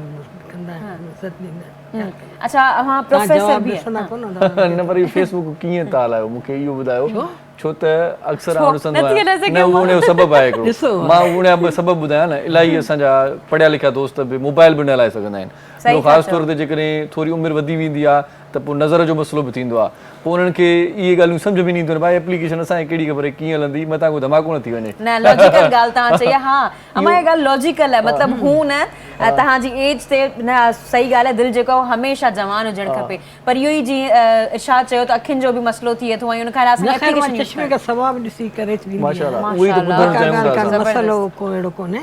कंदा आहिनि, इज़त ॾींदा आहिनि। अच्छा, हाँ प्रोफेसर भी है न, पर फेसबुक कीअं था हलायो, मूंखे इहो ॿुधायो, छो त अक्सर आउं ॾिसंदो आहियां न उन जो सबबु आहे हिकिड़ो, मां उन जो सबबु ॿुधायां न, इलाही असांजा पढ़िया लिखिया दोस्त बि मोबाइल बि न हलाए सघंदा आहिनि, ख़ासि तौर ते जेकॾहिं थोरी उमिरि वधी वेंदी आहे त पोइ नज़र जो मसइलो बि थींदो आहे, पोइ उन्हनि खे इहे ॻाल्हियूं सम्झ में न ईंदियूं आहिनि, भाई एप्लीकेशन असांखे कहिड़ी ख़बर आहे कीअं हलंदी, मथां को धमाको न थी वञे। न, लॉजिकल ॻाल्हि तव्हां चई, हा अमा इहा ॻाल्हि लॉजिकल आहे, मतिलबु हू न तव्हांजी एज ते न, सही ॻाल्हि आहे, दिलि जेको आहे हमेशह जवान हुजणु खपे, पर इहो ई जीअं इरशाद चयो त अखियुनि जो बि मसइलो थिए थो, ऐं उन खां एप्लीकेशन चश्मे का सवाब ॾिसी करे माशाल्लाह, उहो ई त ॿुधणु चाहियूं था, मसइलो को अहिड़ो कोन्हे।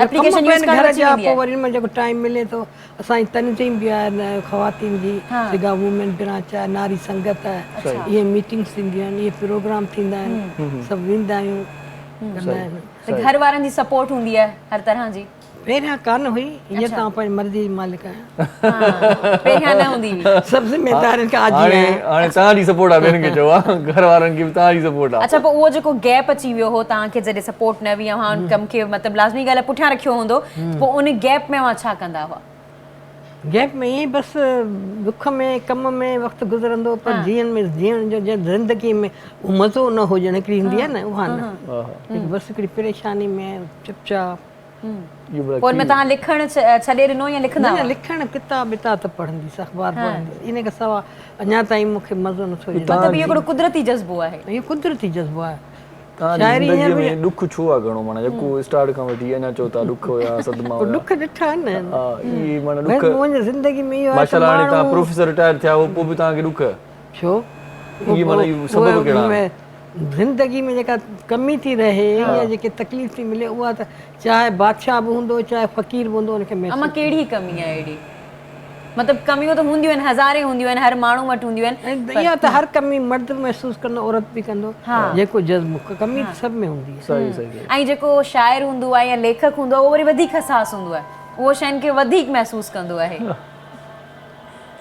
एप्लीकेशन यूज़ घर जा पोइ वरी में जेको टाइम मिले थो, असांजी तनज़ीम बि आहे ख़वातीन जी, सिगा वुमेन ब्रांच आहे, नारी संगत आहे, इहे मीटिंग्स थींदियूं आहिनि, इहे प्रोग्राम थींदा आहिनि, सभु वेंदा आहियूं, कंदा आहिनि। घर वारनि जी सपोर्ट हूंदी आहे हर तरह जी? पहिरियां कान हुई, हीअं तव्हां पंहिंजी मर्ज़ी जी मालिक आहियो, पहिरियां न हूंदी हुई, सभु ज़िम्मेदारियुनि खे आजी हाणे तव्हांजी सपोर्ट आहे, ॿियनि खे चओ आहे, घर वारनि खे बि तव्हांजी सपोर्ट आहे। अच्छा, पोइ उहो जेको गैप अची वियो हो तव्हांखे, जॾहिं सपोर्ट न हुई, हुन कम खे मतिलबु लाज़मी ॻाल्हि आहे पुठियां रखियो हूंदो, पोइ उन गैप में छा कंदा हुआ? गैप में ईअं बसि दुख में कम में वक़्तु गुज़रंदो, पर जीअण जो ज़िंदगी में मज़ो न हुजणु हिकिड़ी ईंदी आहे न, उहा न, बसि हिकिड़ी परेशानी में चुपचाप। पोइ में तव्हां लिखणु छॾे ॾिनो या लिखंदा? न, लिखणु किताब विताब त पढ़ंदीसि, अख़बार पढ़ंदीसि, इन खां सवाइ अञा ताईं मूंखे मज़ो नथो अचे। मतिलबु इहो हिकिड़ो कुदरती जज़्बो आहे, इहो कुदरती जज़्बो आहे। शायरी में दुख छो आहे घणो, माना जेको स्टार्ट खां वठी अञा चओ था दुख हुया, सदमा हुया, दुख ॾिठा आहिनि न, हा, ई माना दुख मुंहिंजी ज़िंदगी में इहो आहे। माशाल्लाह, हाणे तव्हां प्रोफेसर रिटायर थिया हो, पोइ बि तव्हांखे दुख छो? इहे माना सबबु कहिड़ा? ज़िंदगी में जेका कमी थी रहे या जेके तकलीफ़ थी मिले, उहा त चाहे बादशाह बि हूंदो, चाहे फ़क़ीर बि हूंदो, उनखे अमा कहिड़ी कमी आहे अहिड़ी? मतिलबु कमियूं त हूंदियूं आहिनि, हज़ारे हूंदियूं आहिनि, हर माण्हू वटि हूंदियूं आहिनि, इहा त हर कमी मर्द महसूसु कंदो, औरत बि कंदो, जेको जज़्बो कमी सभु में हूंदी आहे। ऐं जेको शाइर हूंदो आहे या लेखक हूंदो आहे, उहो वरी वधीक हसास हूंदो आहे, उहो शयुनि खे वधीक महसूसु कंदो आहे।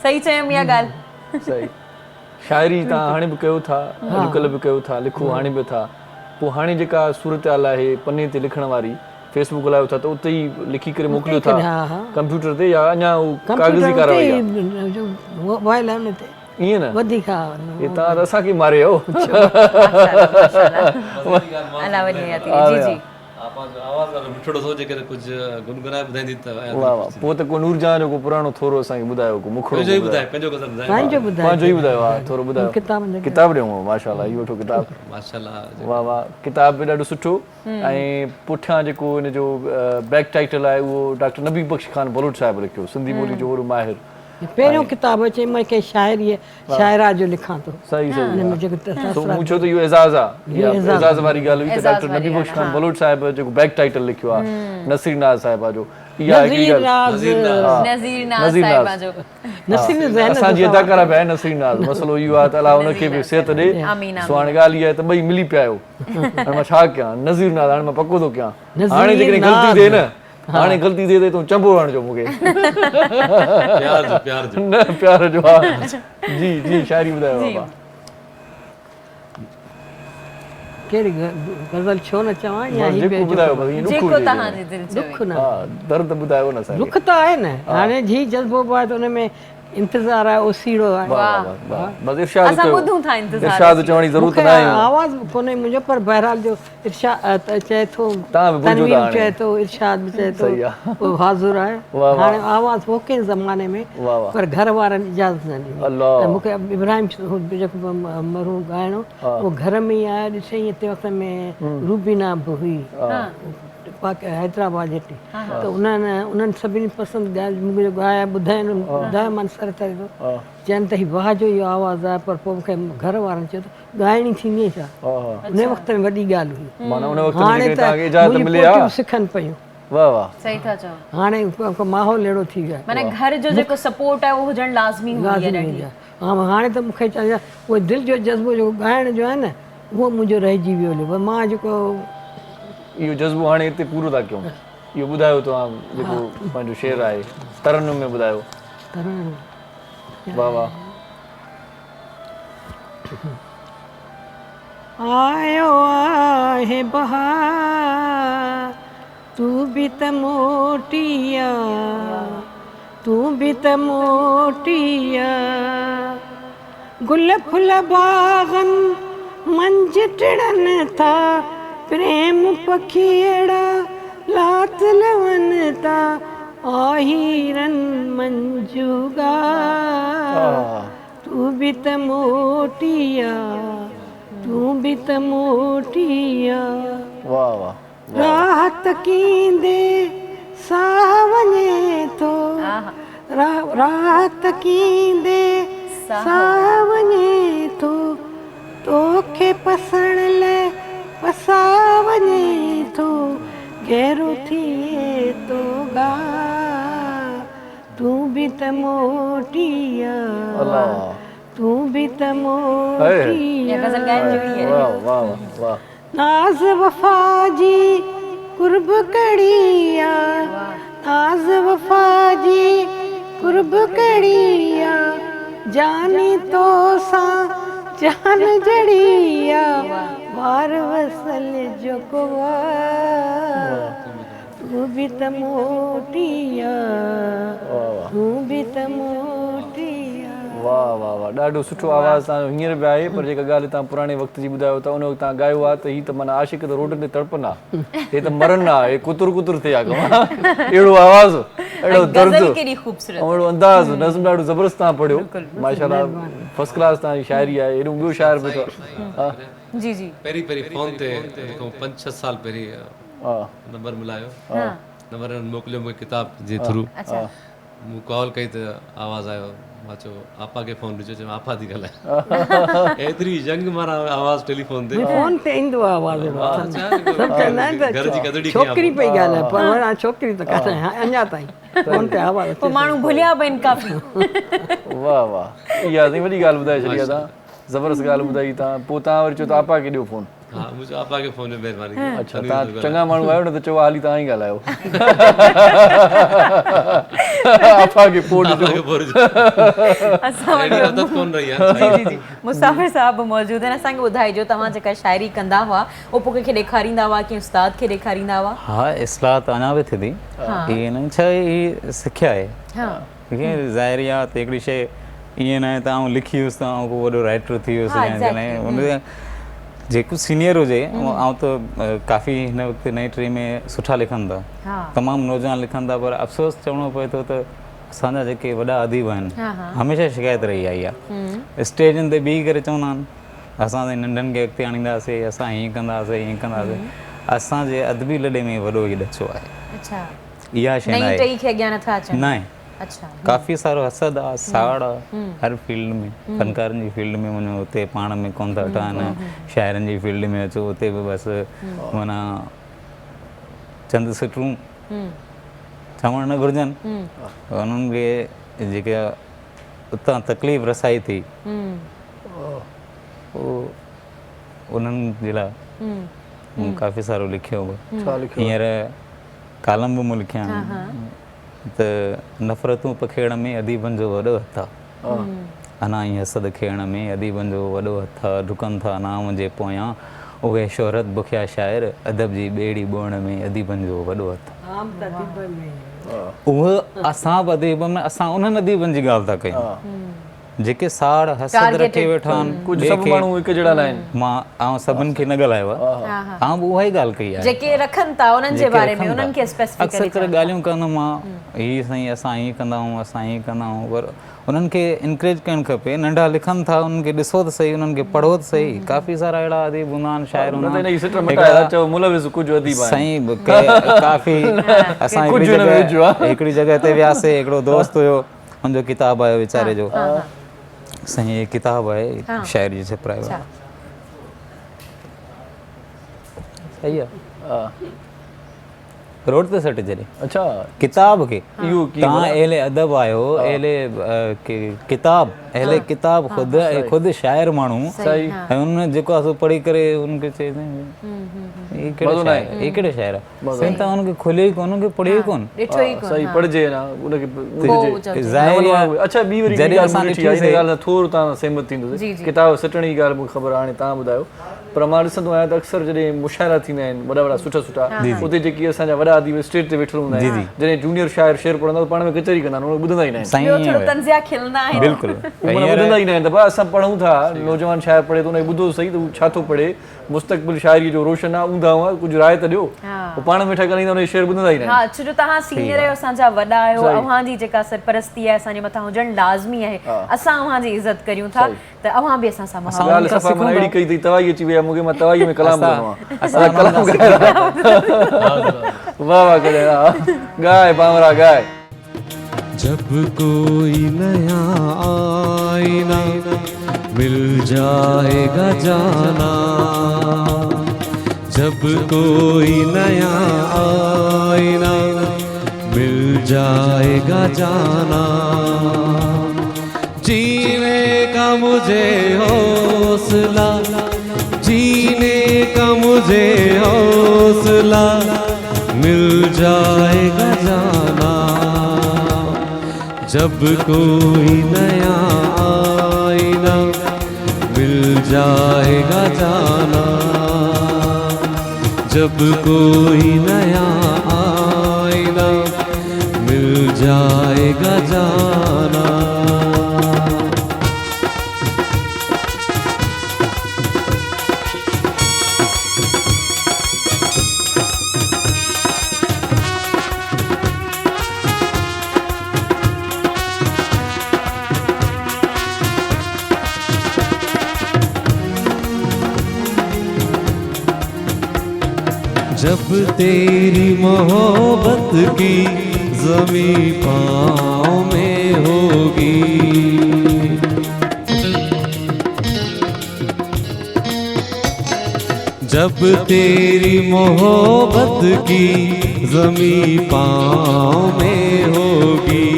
सही चयमि इहा ॻाल्हि? सही। शाइरी तव्हां हाणे बि कयो था, अॼुकल्ह बि कयो था, लिखो हाणे बि था, पोइ हाणे जेका सूरत हाल आहे पने ते लिखण वारी, फेसबुक हलायो था त उते ई लिखी करे मोकिलियो था कंप्यूटर ते, या अञा कागज़ी कारवाई आहे? मोबाइल आहे उन ते, ईअं न वधीक हा हे तव्हां त असांखे मारियो अला वली हयाती जी जी आवाज़ वारो मिठड़ो थो जेकर कुछ गुनगुनाए ॿुधाईंदी त वाह वाह पोइ त को नूरजहां जो को पुराणो थोरो असांखे ॿुधायो को मुखड़ो पंहिंजो ई ॿुधाए पंहिंजो गज़ल ॿुधाए पंहिंजो ॿुधाए पंहिंजो ई ॿुधायो हा थोरो ॿुधायो किताब ॾियूं माशाल्लाह इहो वठो किताब माशाल्लाह वाह वाह किताब बि ॾाढो सुठो ऐं पुठियां जेको हिन जो बैक टाइटल आहे उहो डॉक्टर नबी बख्श खान बलोच साहिबु लिखियो सिंधी ॿोली जो वॾो माहिर पहिरियों किताब अचे मां कंहिं शाइरी शाइरा जो लिखां थो सही सही हुन में जेको तो मूं चयो त इहो एज़ाज़ आहे इहा एज़ाज़ वारी ॻाल्हि हुई त डॉक्टर नबी बख्श खान बलोच साहिब जेको बैक टाइटल लिखियो आहे नसीर नाज़ साहिबा जो इहा हिकिड़ी ॻाल्हि नज़ीर नाज़ साहिबा जो असांजी अदाकारा बि आहे नसीर नाज़ मसलो इहो आहे त अलाह हुनखे बि सिहत ॾे सो हाणे ॻाल्हि इहा आहे त ॿई मिली पिया आहियो हाणे मां छा कयां नज़ीर नाज़ हाणे मां पको थो कयां हाणे जेकॾहिं ग़लती थिए न हाणे ग़लती थिए त तूं चंबो हणिजो मूंखे न प्यार जो हा जी जी शाइरी ॿुधायो बाबा कहिड़ी गज़ल छो न चवां या ही जेको ॿुधायो बस ईअं जेको तव्हांजी दिलि चवे दुख न हा दर्द ॿुधायो न असांखे दुख त आहे न हाणे जी जज़्बो आहे त हुन में इंतज़ारु आहे ओसीड़ो आहे बस इरशाद असां ॿुधूं था इंतज़ार इरशाद चवण जी ज़रूरत न आहे आवाज़ कोन्हे मुंहिंजो पर बहरहाल जो इरशाद चए थो तव्हां बि बुझो था तनवीर हाणे। चए थो इरशाद बि चए थो सही आहे। उहो हाज़ुर आहे वाह, वाह। हाणे आवाज़ हो कंहिं ज़माने में वाह, वाह। पर घर वारनि इजाज़त न ॾिनी अल्लाह ऐं मूंखे इब्राहिम जेको मरू ॻाइणो उहो घर में ई आयो ॾिसई ते वक़्त में रूबीना बि हुई हैदराबाद जेटी त उन्हनि सभिनी पसंदि ॻाल्हि मूंखे ॻाया ॿुधाइनि ॿुधायो मां सर करे थो चइनि त हीउ वाह जो इहो आवाज़ु आहे पर पोइ मूंखे घर वारनि चयो त ॻाइणी थींदी छा उन वक़्त में वॾी ॻाल्हि हुई माना उन वक़्त में हाणे जेकॾहिं त तव्हांखे इजाज़त मुंहिंजी मिले पोटियूं हा सिखनि पियूं वाह वाह सही था चओ हाणे माहौल अहिड़ो थी वियो आहे माने घर जो जेको सपोर्ट आहे उहो हुजणु लाज़मी हूंदी आहे लाज़मी ॾाढी हूंदी आहे हा हाणे त मूंखे चइजे उहो दिलि जो जज़्बो जेको ॻाइण जो आहे न उहो मुंहिंजो रहिजी वियो हुयो मां जेको इहो जज़्बो हाणे हिते पूरो था कयूं इहो ॿुधायो तव्हां जेको पंहिंजो शेर आहे तरन्नुम में ॿुधायो वाह वाह आयो आहे बहार तू भी त मोटिया तू भी त मोटिया गुल फुल बागन मंझ टिड़न था प्रेम पखीड़ा लात लवन था आहिरन मंजूगा तू भी त मोटिया तू भी त मोटिया वाह वाह राहत कींदे सावने तो राहत कींदे सावने तो तोखे पसण ले पसावने तो गहरो थिए तो गा तू भी त मोटिया तू भी त मोटिया गज़ल गायन जो ही है वाह वाह वाह नाज वफा जी कुर्ब कड़िया नाज वफा जी कुर्ब कड़िया जानी तो सा जान जड़िया वार वसल जो कुआ तू भी त मोटिया तू भी त मोटिया वाह वाह वाह ॾाढो सुठो आवाज़ तव्हांजो हींअर बि आहे पर जेका ॻाल्हि तव्हां पुराणे वक़्त जी ॿुधायो था उन वक़्तु तव्हां ॻायो आहे त हीअ त माना आशिक़ त रोड ते तड़पनि आहे हे त मरनि आहे हे कुतुर कुतुर थिया अहिड़ो आवाज़ अहिड़ो दर्द केॾी ख़ूबसूरत अहिड़ो अंदाज़ नज़्म ॾाढो ज़बरदस्त तव्हां पढ़ियो माशाल्लाह फर्स्ट क्लास तव्हांजी शाइरी आहे हेॾो ॿियो शाइर बि अथव जी जी पहिरीं पहिरीं फोन ते 5-6 साल पहिरीं नंबर मिलायो नंबर मोकिलियो मूंखे किताब जे थ्रू मूं कॉल कई त आवाज़ आयो मां चयो आपा खे फोन ॾिजो चयो आपा थी ॻाल्हाए एतिरी जंग मारा आवाज़ टेलीफोन ते फोन ते ईंदो आहे आवाज़ सभु चवंदा आहिनि घर जी कदड़ी त छोकिरी पई ॻाल्हाए पर वरी छोकिरी त काथे अञा ताईं फोन ते आवाज़ पोइ माण्हू भुलिया बि आहिनि काफ़ी वाह वाह इहा वॾी ॻाल्हि ॿुधाए छॾी आहे तव्हां ज़बरदस्त ॻाल्हि ॿुधाई तव्हां पोइ तव्हां वरी चयो त आपा खे ॾियो फोन हा मुंहिंजो आपा खे फोन में महिरबानी अच्छा तव्हां चङा माण्हू आहियो न त चओ हाली तव्हां ई ॻाल्हायो आपा खे पोइ ॾिजो असां वटि कोन रही आहे जी जी जी मुसाफ़िर साहब मौजूदु आहिनि असांखे ॿुधाइजो तव्हां जेका शाइरी कंदा हुआ उहो पोइ कंहिंखे ॾेखारींदा हुआ कंहिं उस्ताद खे ॾेखारींदा हुआ हा इस्लाह त अञा बि थिए थी हीअ न छा हीअ सिखिया आहे हीअं ज़ाहिरी आहे त हिकिड़ी शइ ईअं न आहे त आउं लिखी वियुसि त आउं को वॾो राइटर थी वियुसि या जेको सीनियर हुजे आउं त काफ़ी हिन वक़्तु नई टी में सुठा लिखनि था, तमामु नौजवान लिखनि था, पर अफ़सोस चवणो पए थो त असांजा जेके वॾा अदीब आहिनि हमेशह शिकायत रही आई आहे, स्टेजनि ते बीही करे चवंदा आहिनि असां त नंढनि खे अॻिते आणींदासीं, असां हीअं कंदासीं हीअं कंदासीं, असांजे अदबी लॾे में वॾो ई ॾचो आहे। इहा शइ न आहे, काफ़ी सारो हसद आहे, साड़ आहे हर फील्ड में, फनकारनि जी फील्ड में वञो उते पाण में कोन था ठहनि, शाइरनि जी फील्ड में अचो उते बि बसि माना चंद सिटरूं चवणु न घुरिजनि, उन्हनि खे जेके उतां तकलीफ़ रसाई थी उन्हनि जे लाइ मूं काफ़ी सारो लिखियो हुओ। हींअर कालम बि मूं लिखिया आहिनि त नफ़रतूं पखेड़ में अदीबनि जो वॾो हथु आहे, अना ई हसद खेण में अदीबनि जो वॾो हथु आहे, डुकनि था नाम जे पोयां उहे शोहरत बुखिया शाइर, अदब जी ॿेड़ी ॿोण में अदीबनि जो वॾो हथु। उहो असां बि अदीब में असां उन्हनि अदीबनि जी ॻाल्हि था कयूं जेके साड़ हसद रखे वेठा आहिनि, कुझु सभु माण्हू हिकु जहिड़ा न आहिनि। मां आउं सभिनि खे न ॻाल्हायो आहे, आउं बि उहा ई ॻाल्हि कई आहे जेके रखनि था उन्हनि जे बारे में उन्हनि खे अक्सर करे ॻाल्हियूं कंदुमि मां, हीअ साईं असां हीअं कंदा आहियूं असां हीअं कंदा आहियूं, पर उन्हनि खे इनकरेज करणु खपे, नंढा लिखनि था उन्हनि खे ॾिसो त सही, उन्हनि खे पढ़ो त सही, काफ़ी सारा अहिड़ा अदीब हूंदा आहिनि, शाइर हूंदा आहिनि साईं, काफ़ी असां हिकिड़ी जॻह ते वियासीं, हिकिड़ो दोस्त हुयो हुनजो किताबु आयो वीचारे जो, साईं ये किताब है शायरी जी छपरायो सही है रोड ते सट जरे अच्छा किताब के तहां एले अदब आयो एले किताब एले किताब खुद शायर माण्हू सही ऐं उन जेको असो पढ़ी करे उनके चए ये केड़े शायर है त उनके खुले कोन उनके पढ़े कोन सही पढ़जे ना उनके जाहिर अच्छा बी वरी जरे असां ॾिठी आहे ॻाल्हि थोरो ता सहमत थींदो किताब सटणी ॻाल्हि मूंखे ख़बर हाणे तव्हां ॿुधायो पर मां ॾिसंदो आहियां त अक्सर जॾहिं मुशाइरा थींदा आहिनि वॾा वॾा सुठा सुठा उते जेकी असांजा वॾा अदीब स्टेज ते वेठल हूंदा आहिनि जॾहिं जूनियर शाइर शेर पढ़ंदा पाण में कचहरी कंदा आहिनि ॿुधंदा ई न आहिनि बिल्कुलु ॿुधंदा ई न आहिनि त भाउ असां पढ़ूं था नौजवान शाइर पढ़े थो उनखे ॿुधो सही त हू छा थो पढ़े मुस्तक़बिल शाइरी जो रोशन आहे ऊंधा हुआ कुझु राय त ॾियो पोइ पाण वेठा ॻाल्हाईंदा उनखे शेर ॿुधंदा ई न हा छो जो तव्हां सीनियर आहियो असांजा वॾा आहियो अव्हांजी जेका सरपरस्ती आहे असांजे मथां हुजणु लाज़मी आहे असां अव्हांजी इज़त करियूं था त अव्हां बि असां सां ॻाल्हि सफ़ा माना अहिड़ी कई अथई तवाई अची वई आहे मूंखे मां तवाई में कलाम ॿुधंदो आहियां वाह वाह करे गाए बावरा गाए जब कोई नया आईना मिल जाएगा जाना जब कोई नया आईना मिल जाएगा जाना जीने का मुझे हौसला जीने का मुझे हौसला मिल जाएगा जाना जब कोई नया आईना मिल जाएगा जाना जब कोई नया आईना मिल जाएगा जाना जब तेरी मोहब्बत की ज़मीं पाँव में होगी जब तेरी मोहब्बत की ज़मीं पाँव में होगी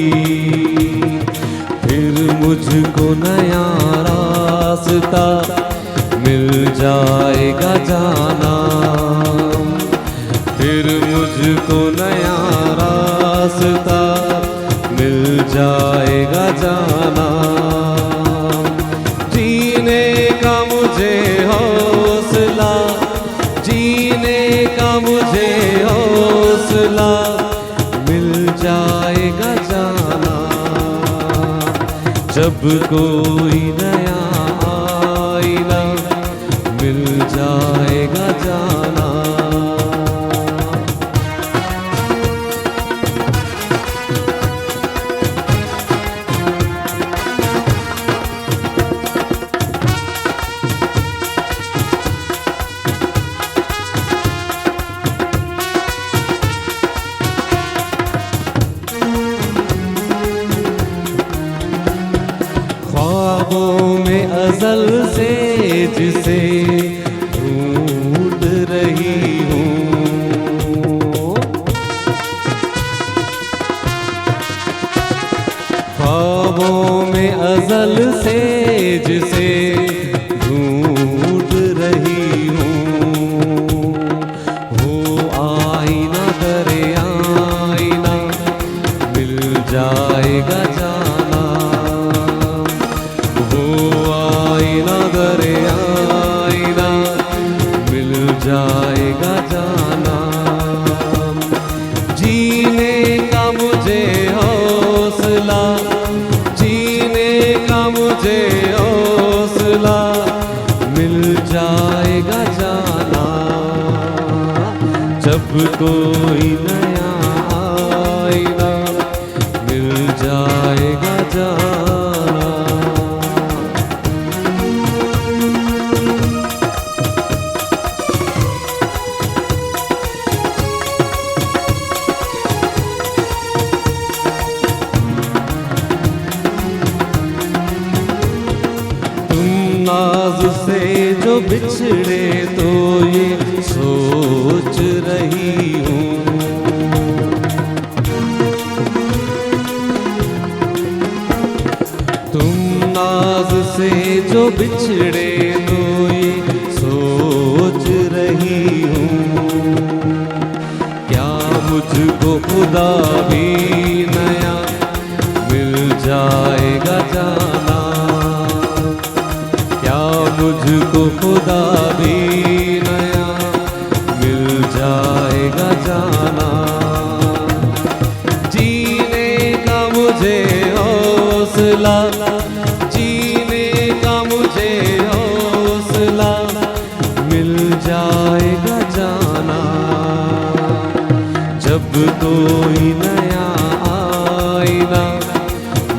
फिर मुझको नया रास्ता मिल जाएगा जाना फिर मुझको नया रास्ता मिल जाएगा जाना जीने का मुझे हौसला जीने का मुझे हौसला मिल जाएगा जाना जब जब कोई नया आईना मिल जाएगा जाना। अज़ल से जिसे ढूंढ रही हूँ, ख्वाबों में अज़ल से जिसे ढूंढ रही हूँ, वो आईना करे आईना मिल जाएगा जाना। आईना दरे आईना मिल जाएगा जाना। जीने का मुझे हौसला, जीने का मुझे हौसला मिल जाएगा जाना। जब कोई नया आईना मिल जाएगा जाना। नाज से जो बिछड़े तो ये सोच रही हूँ, तुम नाज से जो बिछड़े तो ये सोच रही हूँ। क्या मुझको खुदा भी नया मिल जाएगा जाना। मुझको खुदा भी नया मिल जाएगा जाना। जीने का मुझे हौसला, जीने का मुझे हौसला मिल जाएगा जाना। जब कोई नया आईना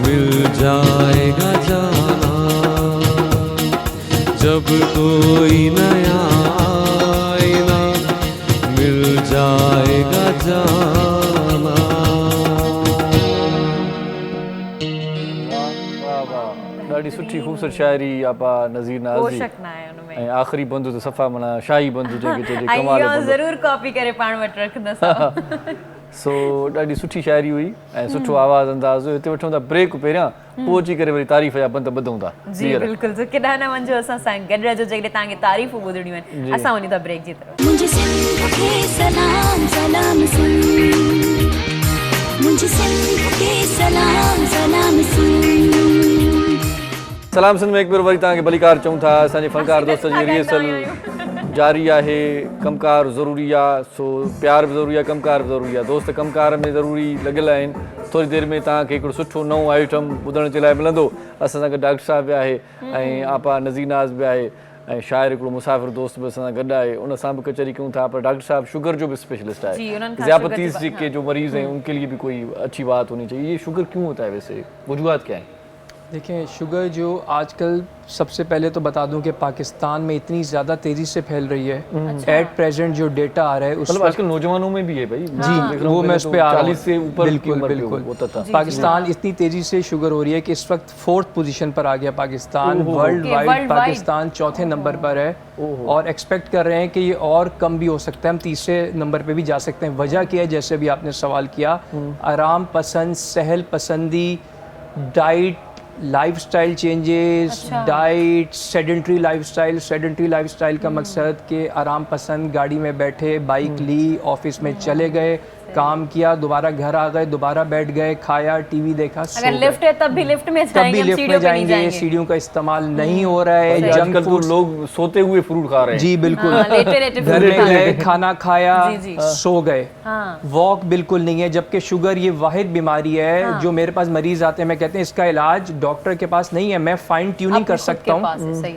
मिल जाएगा जाना। जब कोई नया आईना मिल जाएगा जाना। ॾाढी सुठी ख़ूबसूरत शाइरी आपा नज़ीर नाज़ी। ऐं आख़िरी बंदु त सफ़ा माना शाही बंदु जेके चइजे कमाल जो बंदु। ज़रूर कॉपी करे पाण वटि रखंदसि। सो ॾाढी सुठी शाइरी हुई ऐं सुठो आवाज़ अंदाज़ हुयो। हिते वठूं था ब्रेक पहिरियां, पोइ अची करे वरी तारीफ़ जा बंद ॿधूं था। जी बिल्कुलु, जो केॾा न वञो असां सां गॾु रहिजो जेकॾहिं तव्हांखे तारीफ़ूं ॿुधणियूं आहिनि। असां वञूं था ब्रेक जी तरफ़। मुझे सिंध के सलाम सलाम सुन, मुझे सिंध के सलाम सलाम सुन। सलाम सिंध में हिकु भेरो वरी तव्हांखे भलीकार चऊं था। असांजे फनकार दोस्त जी रिहर्सल जारी आहे। कमकार ज़रूरी आहे, सो प्यार बि ज़रूरी आहे, कमकार बि ज़रूरी आहे। दोस्त कमकार में ज़रूरी लॻियल आहिनि। थोरी देरि में तव्हांखे हिकिड़ो सुठो नओं आइटम ॿुधण जे लाइ मिलंदो। असां सां गॾु डॉक्टर साहिबु बि आहे ऐं आपा नज़ीर नाज़ बि आहे ऐं शाइर हिकिड़ो मुसाफ़िर दोस्त बि असां सां गॾु आहे। उन सां बि कचहरी कयूं था। पर डॉक्टर साहब शुगर जो भी स्पेशलिस्ट है, ज़ियापतीस के जो मरीज़ हैं उनके लिए भी कोई अच्छी बात होनी चाहिए। ये शुगर क्यों होता है, वैसे वजूहत क्या है? देखें, शुगर जो आजकल सबसे पहले तो बता दूं कि पाकिस्तान में इतनी ज़्यादा तेज़ी से फैल रही है। एट प्रेजेंट जो डेटा आ रहा है उस आजकल नौजवानों में भी है भाई। जी वो मैं उस पर आ रहा हूँ। 40 से ऊपर बिल्कुल पाकिस्तान इतनी तेज़ी से शुगर हो रही है कि इस वक्त 4th पोजीशन पर आ गया पाकिस्तान। वर्ल्ड वाइड पाकिस्तान 4थे नंबर पर है और एक्सपेक्ट कर रहे हैं कि ये और कम भी हो सकता है, हम 3रे नंबर पर भी जा सकते हैं। वजह क्या है, जैसे भी आपने सवाल किया, आराम पसंद, सहल पसंदी, diet, lifestyle changes, diet, sedentary lifestyle का मकसद कि आराम पसंद, गाड़ी में बैठे, बाइक ली, ऑफिस में चले गए, काम किया, दोबारा घर आ गए, दोबारा बैठ गए, खाया, टीवी देखा, अगर लिफ्ट है तब भी लिफ्ट में जाएंगे, सीढ़ियों का इस्तेमाल नहीं हो रहा है, जंक फूड, लोग सोते हुए फ्रूट खा रहे हैं। जी बिल्कुल, घर में गए, खाना खाया, सो गए, वॉक बिल्कुल नहीं है। जबकि शुगर ये वाहिद बीमारी है जो मेरे पास मरीज आते हैं, मैं कहते हैं इसका इलाज डॉक्टर के पास नहीं है, मैं फाइन ट्यूनिंग कर सकता हूँ,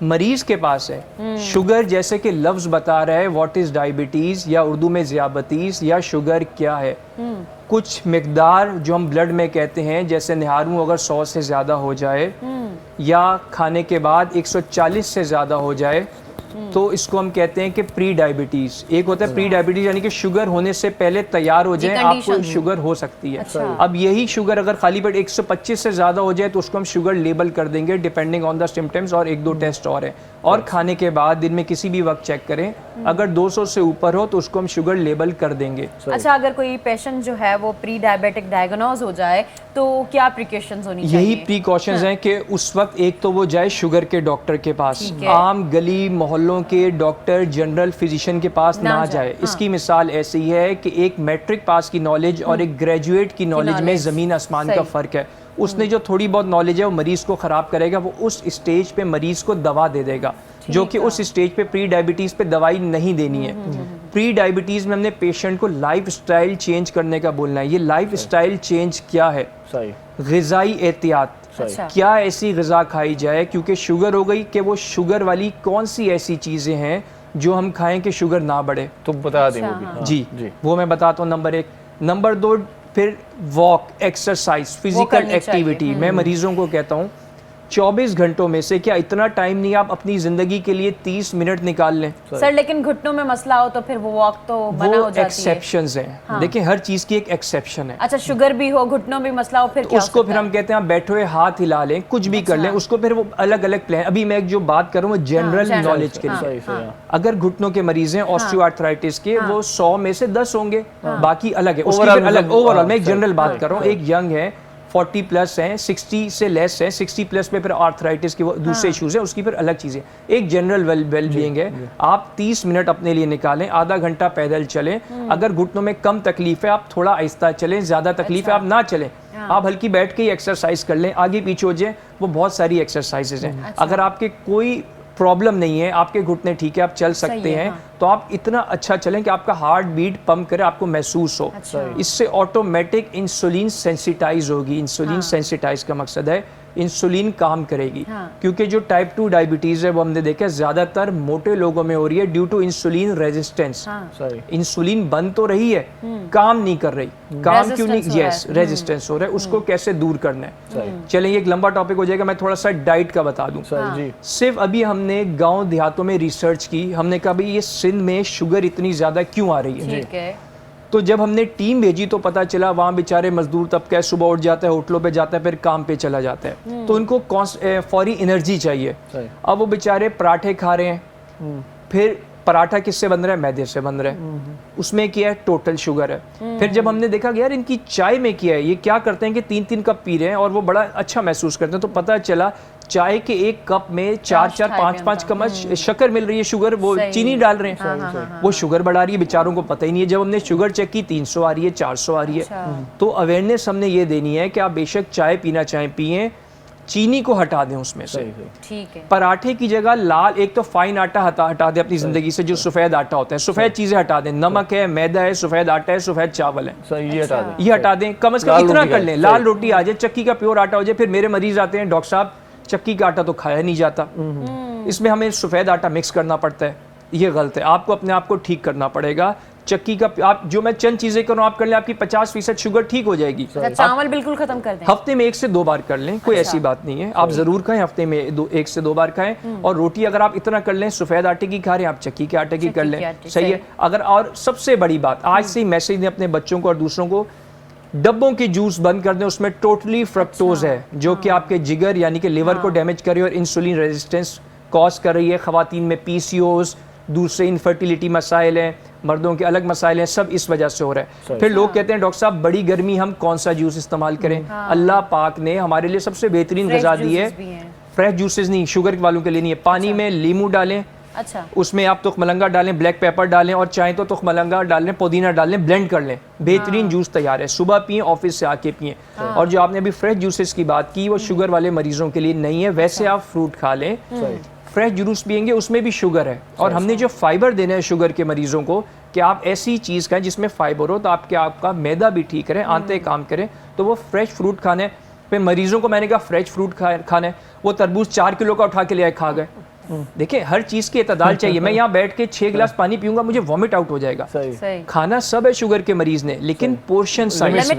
मरीज के पास है। शुगर जैसे कि लफ्ज बता रहा है व्हाट इज डायबिटीज या उर्दू में ज़ियाबतीस या शुगर क्या है। कुछ मिकदार जो हम ब्लड में कहते हैं, जैसे निहारू अगर 100 से ज़्यादा हो जाए या खाने के बाद 140 से ज़्यादा हो जाए तो इसको हम कहते हैं कि प्री डायबिटीज। एक होता है प्री डायबिटीज यानी कि शुगर होने से पहले तैयार हो जाए आपको शुगर हो सकती है। अब यही शुगर अगर खाली पेट 125 से ज्यादा हो जाए तो उसको हम शुगर लेबल कर देंगे डिपेंडिंग ऑन द सिम्टम्स, और 1-2 टेस्ट और है। और खाने के बाद दिन में किसी भी वक्त चेक करें, अगर 200 से ऊपर हो तो उसको हम शुगर लेबल कर देंगे। अच्छा, अगर कोई पेशेंट जो है वो प्री डायबिटिक डायग्नोज हो जाए तो क्या प्रिकॉशंस होनी चाहिए? यही प्रिकॉशंस हैं कि उस वक्त एक तो वो जाए शुगर के डॉक्टर के पास, आम गली मोहल्लों के डॉक्टर जनरल फिजिशियन के पास ना जाए। इसकी मिसाल ऐसी है कि एक मैट्रिक पास की नॉलेज और एक ग्रेजुएट की नॉलेज में ज़मीन आसमान का फ़र्क है। उसने जो थोड़ी बहुत नॉलेज है वो मरीज को ख़राब करेगा, वो उस स्टेज पे मरीज को दवा दे देगा, जो कि उस स्टेज पे प्री डायबिटीज़ पे दवाई नहीं देनी है। प्री डायबिटीज़ में हमने पेशेंट को लाइफ स्टाइल चेंज करने का बोलना है। ये लाइफ स्टाइल चेंज क्या है? ग़िज़ाई एहतियात, क्या ऐसी ग़िज़ा खाई जाए, क्योंकि शुगर हो गई कि वो शुगर वाली कौन सी ऐसी चीज़ें हैं जो हम खाएं कि शुगर ना बढ़े, तो बता दें। जी वो मैं बताता हूँ। नंबर 1। नंबर 2, फिर वॉक, एक्सरसाइज, फिजिकल एक्टिविटी। मैं मरीजों को कहता हूँ 24 घंटों में से क्या इतना टाइम नहीं आप अपनी जिंदगी के लिए 30 मिनट निकाल लें? सर लेकिन घुटनों में मसला हो तो फिर वो वॉक तो मना हो जाती है। एक्सेप्शंस हैं। देखिए हर चीज की एक एक्सेप्शन है। अच्छा, शुगर भी हो, घुटनों में मसला हो, फिर क्या उसको फिर हम कहते हैं आप बैठे हुए हाथ हिला लें, कुछ भी कर लें, उसको फिर वो अलग अलग प्लान। अभी मैं जो बात कर रहा हूँ जनरल नॉलेज के लिए। अगर घुटनों के मरीज हैं ऑस्टियोआर्थराइटिस के, वो 100 में से 10 होंगे, बाकी अलग है। ओवरऑल मैं एक जनरल बात कर रहा हूँ। एक यंग है, 40 प्लस हैं, 60 से लेस है, 60 प्लस में फिर आर्थराइटिस के वो दूसरे इश्यूज हैं, उसकी फिर अलग चीज़ें। एक जनरल वेल बीइंग है, आप 30 मिनट अपने लिए निकालें, आधा घंटा पैदल चलें। अगर घुटनों में कम तकलीफ है आप थोड़ा आहिस्ता चलें, ज़्यादा तकलीफ है आप ना चलें, आप हल्की बैठ के ही एक्सरसाइज कर लें, आगे पीछे हो जाए, वो बहुत सारी एक्सरसाइजेज हैं। अगर आपके कोई प्रॉब्लम नहीं है, आपके घुटने ठीक है, आप चल सकते हैं, तो आप इतना अच्छा चलें कि आपका हार्ट बीट पंप करे, आपको महसूस हो। इससे ऑटोमेटिक इंसुलिन सेंसिटाइज होगी। इंसुलिन सेंसिटाइज का मकसद है इंसुलिन काम करेगी। क्योंकि जो टाइप 2 डायबिटीज है वो हमने देखा ज्यादातर मोटे लोगों में हो रही है due to insulin resistance. Insulin बन तो रही है, काम नहीं कर रही। काम क्यों नहीं? यस, रेजिस्टेंस हो रहा है। उसको कैसे दूर करना है? चलें, एक लंबा टॉपिक हो जाएगा, मैं थोड़ा सा डाइट का बता दूं। सिर्फ अभी हमने गाँव देहातों में रिसर्च की, हमने कहा भाई ये सिंध में शुगर इतनी ज्यादा क्यों आ रही है। तो जब हमने टीम भेजी तो पता चला वहाँ बेचारे मजदूर तबका सुबह उठ जाता है, होटलों पे जाता है, फिर काम पे चला जाता है, तो उनको फौरी एनर्जी चाहिए। अब वो बेचारे पराठे खा रहे हैं, फिर पराठा किससे बन रहा है? मैदे से बन रहा है, उसमें क्या है? टोटल शुगर है। फिर जब हमने देखा कि यार इनकी चाय में क्या है, ये क्या करते हैं कि 3-3 कप पी रहे हैं और वो बड़ा अच्छा महसूस करते हैं, तो पता चला चाय के एक कप में 4-4, 5-5 चम्मच शक्कर मिल रही है, शुगर, वो चीनी डाल रहे हैं, वो शुगर बढ़ा रही है, बेचारों को पता ही नहीं है। जब हमने शुगर चेक की 300 आ रही है, 400 आ रही है। तो अवेयरनेस हमने ये देनी है कि आप बेशक चाय पीना चाहें पिए, चीनी को हटा दें उसमें से। ठीक है। पराठे की जगह लाल, एक तो फाइन आटा हटा दें अपनी जिंदगी से, जो सफेद आटा होता है, सफेद चीजें हटा दें। नमक है, मैदा है, सफेद आटा है, सफेद चावल है, ये हटा दें। कम से कम इतना कर लें, लाल रोटी आ जाए, चक्की का प्योर आटा हो जाए। फिर मेरे मरीज आते हैं, डॉक्टर साहब चक्की का आटा तो खाया नहीं जाता, इसमें हमें सफेद आटा मिक्स करना पड़ता है। ये गलत है, आपको अपने आप को ठीक करना पड़ेगा। चक्की का आप जो मैं चंद चीजें करूँ आप कर लें, आपकी 50% शुगर ठीक हो जाएगी। चावल बिल्कुल खत्म कर दें, हफ्ते में 1 से 2 बार कर लें, कोई ऐसी बात नहीं है। आप जरूर खाएं, हफ्ते में 1 से 2 बार खाएं। और रोटी अगर आप इतना कर लें, सफेद आटे की खा रहे हैं आप, चक्की के आटे की कर लें, सही है। अगर और सबसे बड़ी बात आज से ही मैसेज दें अपने बच्चों को और दूसरों को, डब्बों के जूस बंद कर दें, उसमें टोटली फ्रक्टोज है, जो कि आपके जिगर यानी कि लिवर को डैमेज कर रही है और इंसुलिन रेजिस्टेंस कॉज कर रही है। खवातीन में PCOS, दूसरे इनफर्टिलिटी मसाइल हैं, मर्दों के अलग मसाइल हैं, सब इस वजह से हो रहा है। फिर लोग कहते हैं डॉक्टर साहब बड़ी गर्मी, हम कौन सा जूस इस्तेमाल करें? अल्लाह पाक ने हमारे लिए सबसे बेहतरीन ग़िज़ा दी है। फ्रेश जूसेस नहीं, शुगर वालों के लिए नहीं है। पानी में नींबू डालें, अच्छा। उसमें आप तुखमलंगा डालें, ब्लैक पेपर डालें और चाहें तो तुखमलंगा डालें, पुदीना डालें, ब्लेंड कर लें, बेहतरीन जूस तैयार है। सुबह पिए, ऑफिस से आके पिए। और जो आपने अभी फ्रेश जूसेस की बात की वो शुगर वाले मरीजों के लिए नहीं है। वैसे आप फ्रूट खा लें, फ्रेश जूस पियेंगे उसमें भी शुगर है। और हमने जो फाइबर देना है शुगर के मरीजों को कि आप ऐसी चीज़ खाएं जिसमें फाइबर हो, तो आपका मैदा भी ठीक रहे, आंतें काम करें, तो वो फ्रेश फ्रूट खाने पे मरीजों को मैंने कहा फ्रेश फ्रूट खाना है, वो तरबूज 4 किलो का उठा के ले आए, खा गए। देखिए हर चीज़ की इतदाल चाहिए। मैं यहाँ बैठ के 6 गिलास पानी पीऊंगा मुझे वॉमिट आउट हो जाएगा। खाना सब है शुगर के मरीज ने, लेकिन पोर्शन साइज,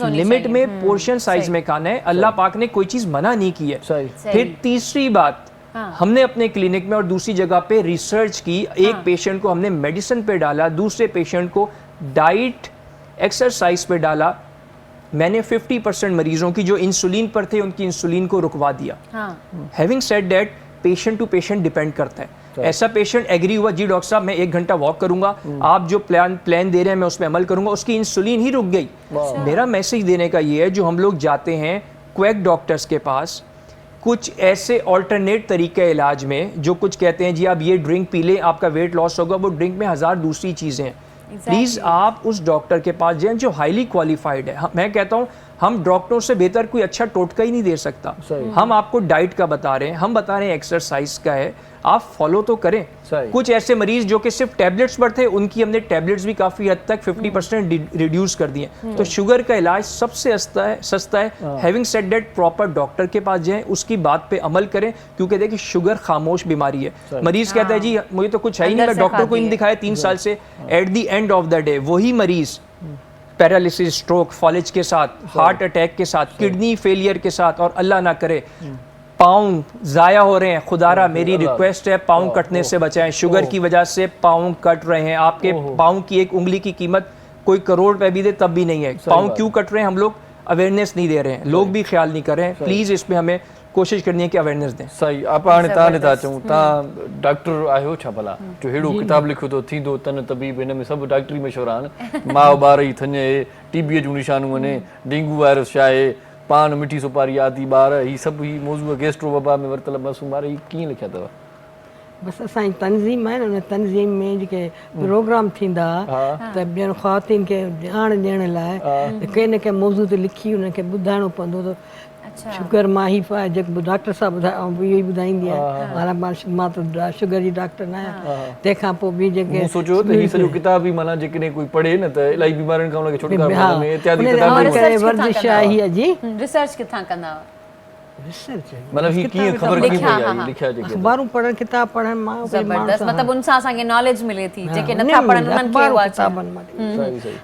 लिमिट में पोर्शन साइज में खाना है। अल्लाह पाक ने कोई चीज़ मना नहीं की है। फिर तीसरी बात, हमने अपने क्लिनिक में और दूसरी जगह पे रिसर्च की। एक पेशेंट को हमने मेडिसिन पे डाला, दूसरे पेशेंट को डाइट एक्सरसाइज पे डाला। मैंने 50% मरीजों की जो इंसुलिन पर थे उनकी इंसुलिन को रुकवा दिया। Having said that, patient to patient depend करता है। ऐसा पेशेंट एग्री हुआ, जी डॉक्टर साहब मैं 1 घंटा वॉक करूंगा, आप जो प्लान दे रहे हैं मैं उस पर अमल करूंगा, उसकी इंसुलिन ही रुक गई। मेरा मैसेज देने का ये है, जो हम लोग जाते हैं क्वैक डॉक्टर्स के पास, कुछ ऐसे ऑल्टरनेट तरीके इलाज में जो कुछ कहते हैं जी आप ये ड्रिंक पी लें आपका वेट लॉस होगा, वो ड्रिंक में 1000 दूसरी चीज़ें हैं। प्लीज़ आप उस डॉक्टर के पास जाएं जो हाईली क्वालिफाइड है। मैं कहता हूँ हम डॉक्टरों से बेहतर कोई अच्छा टोटका ही नहीं दे सकता। हम आपको डाइट का बता रहे हैं, हम बता रहे हैं एक्सरसाइज का है, आप फॉलो तो करें। कुछ ऐसे मरीज जो कि सिर्फ टैबलेट्स पर थे, उनकी हमने टैबलेट्स भी काफ़ी हद तक 50% रिड्यूस कर दिए। तो शुगर का इलाज सबसे सस्ता है। Having said that, proper doctor के पास जाएं, उसकी बात पे अमल करें, क्योंकि देखिए शुगर खामोश बीमारी है। मरीज कहता है जी मुझे तो कुछ है ही नहीं, मैं डॉक्टर को ही नहीं दिखाया 3 साल से। At the end of the day वही मरीज पैरालिसिस, स्ट्रोक, फॉलेज के साथ, हार्ट अटैक के साथ, किडनी फेलियर के साथ, और अल्लाह ना करे पाँव ज़ाया हो रहे हैं। खुदारा मेरी रिक्वेस्ट है पाँव कटने से बचाएं। शुगर की वजह से पाँव कट रहे हैं। आपके पाँव की एक उंगली की कीमत कोई करोड़ रुपए भी दे तब भी नहीं है। पाँव क्यों कट रहे हैं? हम लोग अवेयरनेस नहीं दे रहे हैं, लोग भी ख्याल नहीं कर रहे हैं। प्लीज़ इसमें हमें कोशिश करनी है कि अवेयरनेस दें। सही। आप हाणे तव्हां था चऊं तव्हां डॉक्टर आहियो छा भला जो हेड़ो किताब लिखो तो थींदो तन तबीब, हिन में सभु डॉक्टरी मशहूर आहिनि। माउ ॿार जी थञ, टीबीअ जूं निशानूं आहिनि, डेंगू वायरस छा आहे, पान मिठी सुपारी आदि ॿार, ही सभु ही मौज़ूअ गेस्ट्रो वबा में वरितल मासूम ॿार, ही कीअं लिखिया अथव? बसि असांजी तंज़ीम आहे न, उन तंज़ीम में जेके प्रोग्राम थींदा त ॿियनि ख़वातीन खे ॼाण ॾियण लाइ कंहिं न कंहिं मौज़ू ते लिखी उनखे ॿुधाइणो पवंदो। त शुगर मां ही जेको डॉक्टर साहब इहो ई ॿुधाईंदी आहे। मां त शुगर जी डॉक्टर न आहियां। तंहिंखां पोइ बि जेके मूं सोचियो त ही सॼो किताब ई माना जेकॾहिं कोई पढ़े न त इलाही बीमारियुनि खां उनखे छुटकारो मिलंदो में इत्यादि किताब। वर्जिश आहे हीअ जी। रिसर्च किथां कंदा? रिसर्च मतलब ही कीअं ख़बर कीअं पई आई लिखिया जेके अख़बारूं पढ़ण, किताब पढ़ण, मां ज़बरदस्त, मतलब उन सां असांखे नॉलेज मिले थी। जेके नथा पढ़नि उन्हनि खे उहा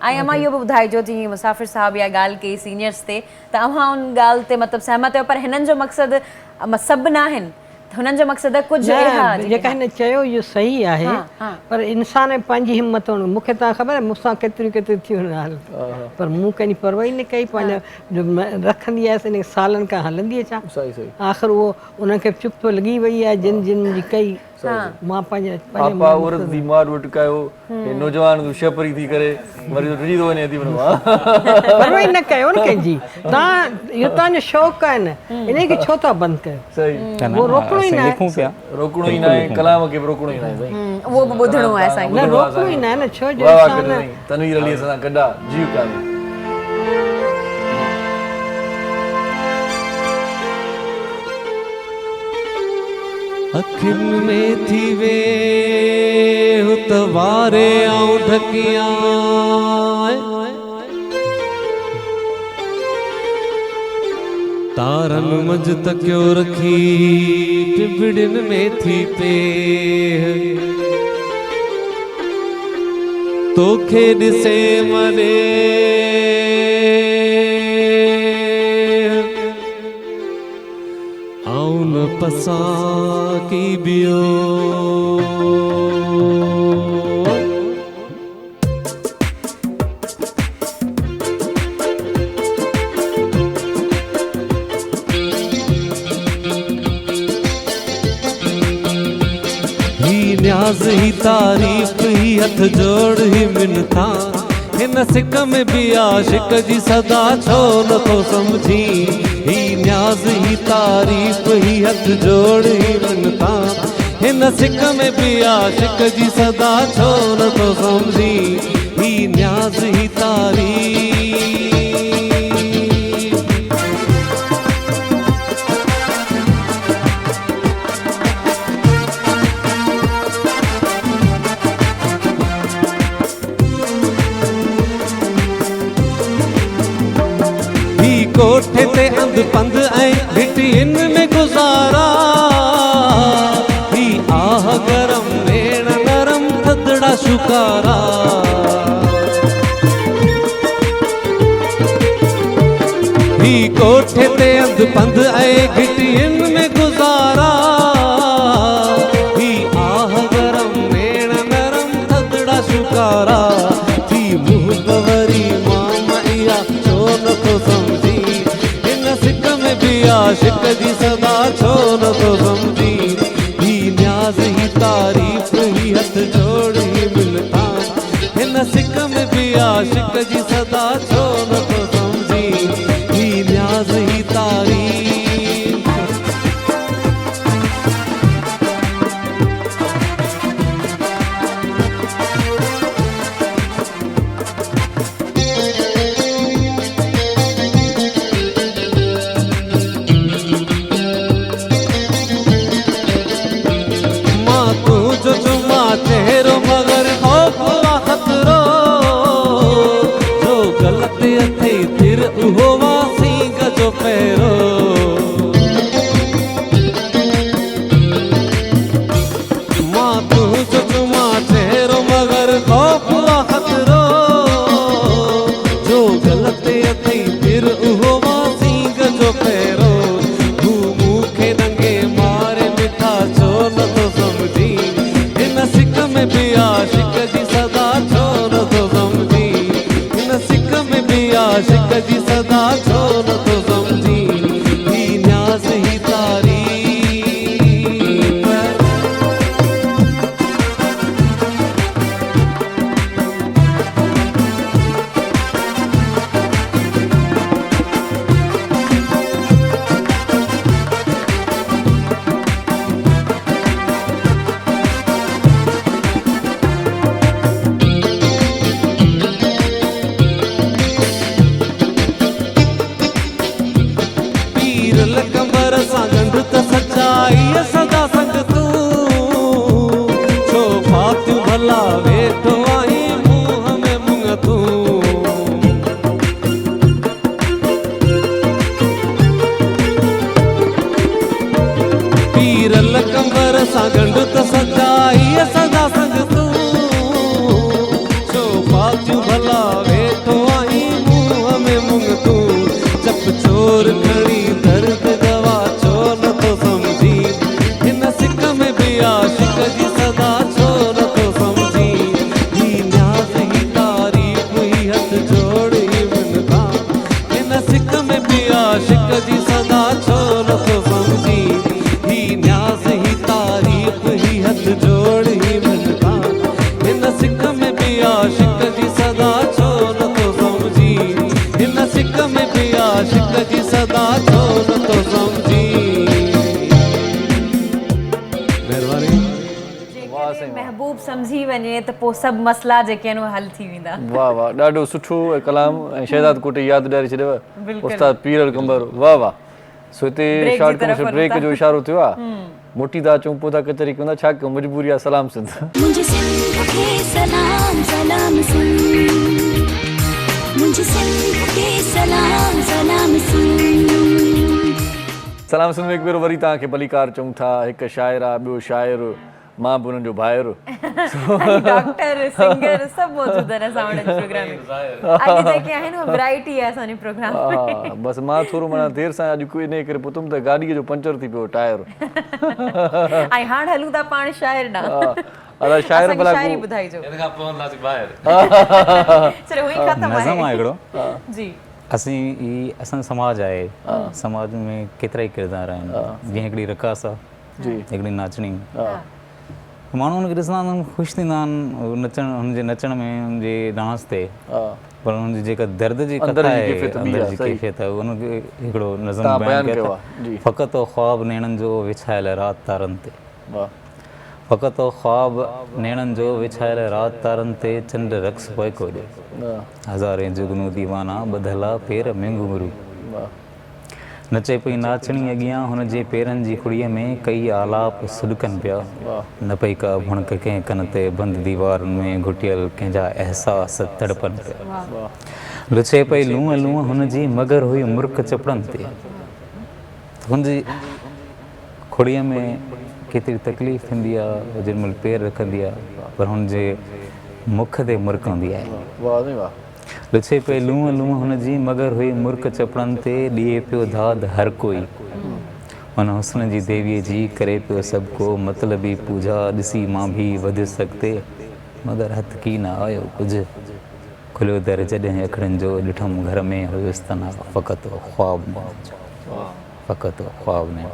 ऐं अमां इहो बि ॿुधाइजो जीअं मुसाफ़िर साहब या ॻाल्हि कई सीनियर्स ते, त अव्हां उन ॻाल्हि ते मतिलबु सहमत आहियो, पर हिननि जो मक़सदु सभु न आहिनि, हुननि जो मक़सदु आहे कुझु जेका हिन चयो इहो सही आहे, पर इंसान पंहिंजी हिमत हुअणु। मूंखे तव्हां ख़बर आहे मूंसां केतिरियूं थियूं हालत, पर मूं कंहिंजी परवाही न कई, पंहिंजा जो रखंदी आयसि इन सालनि खां हलंदी अचां। आख़िर उहो उनखे चुप तो लॻी वई आहे जिन जिन जी कई। मां पंहिंजे पापा औरत दी मार वटकायो, हे नौजवान जो शेपरी थी करे वरी रुड़ी थो वञे थी परवाही न कयो न कंहिंजी। तव्हां इहो तव्हांजो शौक़ु आहे न, इन खे छो था बंदि कयो? सही, वो रोकणो ई न आहे, रोकणो ई न आहे, कलाम खे रोकणो ई न आहे। सही, उहो बि ॿुधणो आहे साईं, न रोकणो ई न आहे न, छो जो इंसान तनवीर अली सां गॾा जीव काने। अखियुनि में थी वे हुतवारे आऊं ढकियां, तारनि मंझि तकियो रखी पिंपड़ियुनि में थी पे, तोखे ॾिसे मरे आऊं न पसां की बियो। ही न्याज़ ही तारीफ़ ही हथ जोड़ ही मिन्नता, हिन सिक में भी आशिक जी सदा छो नथो समझी। ही न्याज़ ही तारीफ़ ही हथ जोड़ ही मिन्नता, हिन सिक में भी आशिक जी सदा छो नथो समझी ही न्याज़ ही तारीफ़ कोठे ते अंध पंध ऐं भिटियुन में गुज़ारा ही आह गरम वेण नरम थदड़ा शुकारा ही कोठे ते अंध पंध ऐं भिटियुन में गुज़ारा ही आह गरम वेण नरम थदड़ा शुकारा थी मुंह बवरी मामा इया छो नथो समझी आशिक जी सदा छो नथो समझी ही न्याज़ ही तारीफ़ ही हथ जोड़ ही मिलता हिन सिक में भी आशिक जी सदा छो नथो समझी ही न्याज़ ही तारीफ़ चेहरो मगर खौफला खतरो जो गलत अथे फिर उहो वासी गजो पैरो मां तू चुमा चेहरो मगर खौफला खतरो जो गलत अथे फिर उहो वासी गजो पैरो तू मूंखे दंगे मारे मिठा छो नथो समझी सिक में भी आशिक जी सदा छो नथो समझी हिन सिक में भी आशिक जी सदा छो नथो समझी ही न्याज़ ही तारीफ़ कंबर सां गंढ त सचाई सदा संग तूं छो फातियूं भला वेठो आई मुंह में मुंग तूं पीरल कंबर सां गंढ त सचाई सदा संग तूं छो फातियूं भला वेठो आई मुंह में मुंग तूं चप चोर खणी दर्द दवा छो नथो समझी हिन सिक में भी आशिक जी सदा छो नथो समझी ही न्याज़ ही तारीफ़ ही हथ जोड़ ही मिलता हिन सिक में भी आशिक जी सदा छो नथो समझी ही न्याज़ ही तारीफ़ ही हथ जोड़ ही मिलता हिन सिक में भी आशिक जी सदा छो नथो समझी हिन सिक में भी आशिक जी सदा छो नथो समझी महबूब समझी वञे त पोइ सभु मसला जेके आहिनि उहे हल थी वेंदा वाह वाह ॾाढो सुठो कलाम ऐं शहज़ाद कोटे यादि ॾियारे छॾियव उस्ताद पीरल कंबर वाह वाह सो हिते शॉर्ट कमर्शियल ब्रेक जो इशारो थियो आहे मोटी था अचूं पोइ था कचहरी कंदा छा कयूं मजबूरी आहे सलाम सिंध मुझे सिंध के सलाम सलाम सिंध मुझे सिंध के सलाम सलाम सिंध सलाम सिंध में हिकु भेरो वरी तव्हांखे भलीकार चऊं था हिकु शाइर आहे ॿियो शाइर मां बि हुननि जो भाइर डॉक्टर सिंगर सभु मौजूद आहिनि असां वटि प्रोग्राम में अॼु जेके आहिनि उहा वैरायटी आहे असांजे प्रोग्राम में हा बसि मां थोरो माना देरि सां अॼु कोई इन करे पुतुमि त गाॾीअ जो पंचर थी पियो टायर ऐं हाणे हलूं था पाण शाइर ॾांहुं अलाए शाइर भला शाइरी ॿुधाइजो इन खां पोइ हलंदासीं ॿाहिरि चलो हुई ख़तम नज़म आहे हिकिड़ो जी असीं ई असांजो समाज आहे समाज में केतिरा ई किरदार आहिनि जीअं हिकिड़ी रकास आहे जी हिकिड़ी नाचणी माण्हू हुनखे ॾिसंदा आहिनि ख़ुशि थींदा आहिनि नचण हुनजे नचण में हुनजे डांस ते पर हुनजी जेका दर्द जी कथा आहे अंदर जी कैफ़ियत आहे हुनखे हिकिड़ो नज़म बयानु कयो आहे फ़क़ति ख़्वाब नेणनि जो विछायल राति तारनि ते फ़क़त ख़्वाब नेणनि जो विछायल रात तारनि ते चंड रक्स पोइ को ॾिए हज़ारे जुगनू दीवाना ॿधला पेर में घुंघरू नचे पई नाचणी अॻियां हुन जे पेरनि जी खुड़ीअ में कई आलाप सुॾकनि पिया न पई का भुणक कंहिं कन ते बंदि दीवारुनि में घुटियल कंहिंजा अहसास तड़पनि पिया लुछे पई लूंहं लूंहं हुन जी मगर हुई मुर्क चपड़नि ते हुनजी खुड़ीअ में केतिरी तकलीफ़ थींदी आहे जेॾीमहिल पेर रखंदी आहे पर हुनजे मुख ते मुर्क हूंदी आहे लुछे पे लूंहं लूंहं हुन जी मगर हुई मुर्क चपड़नि ते ॾिए पियो दाद हर कोई हुन हुस्न जी देवीअ जी करे पियो सभु को मतलबी पूजा ॾिसी मां बि वधी सघिते मगर हथ की न आयो कुझु खुलियो दर जॾहिं अखड़नि जो ॾिठुमि घर में हुयुसि तना फ़क़त ख़्वाब में फ़क़त ख़्वाब में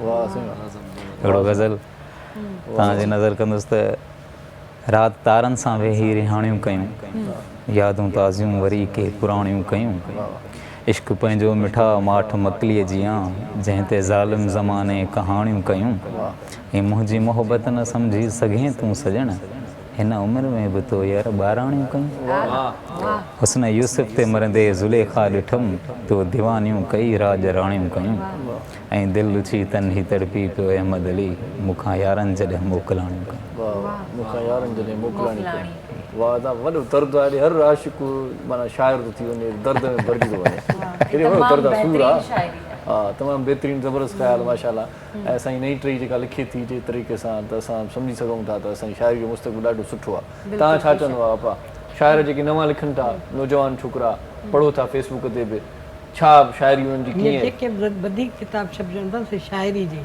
हिकिड़ो गज़ल तव्हांजी नज़र कंदुसि त राति तारनि सां वेही रिहाणियूं कयूं यादूं ताज़ियूं वरी के पुराणियूं कयूं इश्क पंहिंजो मिठा माठ मकलीअ जियां जंहिं ते ज़ालिम ज़माने कहाणियूं कयूं ऐं मुंहिंजी मोहबत न सम्झी सघे तूं सॼण हिन उमिरि में बि तो यार ॿाराणियूं कयूं हुस्न यूसुफ ते मरंदे ज़ुलेखा ॾिठुमि तो दीवानियूं कई राज राणियूं कयूं ऐं दिलि लुछी तन्ही तड़पी पियो अहमद अली मूंखां यारनि जॾहिं मोकिलाणियूं कयूं वाह दा वॾो दर्द आहे हर आशिक़ माना शाइर थो थी वञे दर्द में भरिजी थो वञे हेॾो वॾो दर्द आहे सूर आहे हा तमामु बहितरीनु ज़बरदस्त ख़्यालु माशाल्लाह ऐं असांजी नई टई जेका लिखे थी जे तरीक़े सां त असां सम्झी सघूं था त असांजी शाइरी जो मुस्तक़बिल ॾाढो सुठो आहे तव्हां छा चवंदो आहे अपा शाइर जेके नवां लिखनि था नौजवान छोकिरा पढ़ो था फेसबुक ते बि छा शाइरी उन्हनि जी कीअं जेके वधीक किताब छपजनि था से शाइरी जी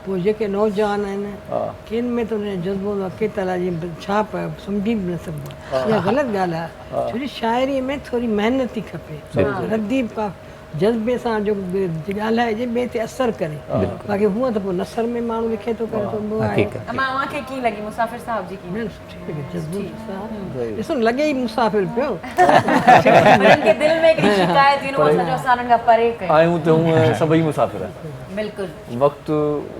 पोइ जेके नौजवान आहिनि किन में त हुनजो जज़्बो के तरह जी छा सम्झी बि न सघिबो आहे इहा ग़लति ॻाल्हि आहे छो जो शाइरीअ में थोरी महिनत ई खपे रद्दी जज़्बे सां जो ॻाल्हाइजे ॿिए ते असरु करे बाक़ी हूअं त पोइ नसर में माण्हू लिखे थो करे थो ॾिसो लॻे ई मुसाफ़िर पियो आहियूं त हूअं सभई मुसाफ़िर वक़्तु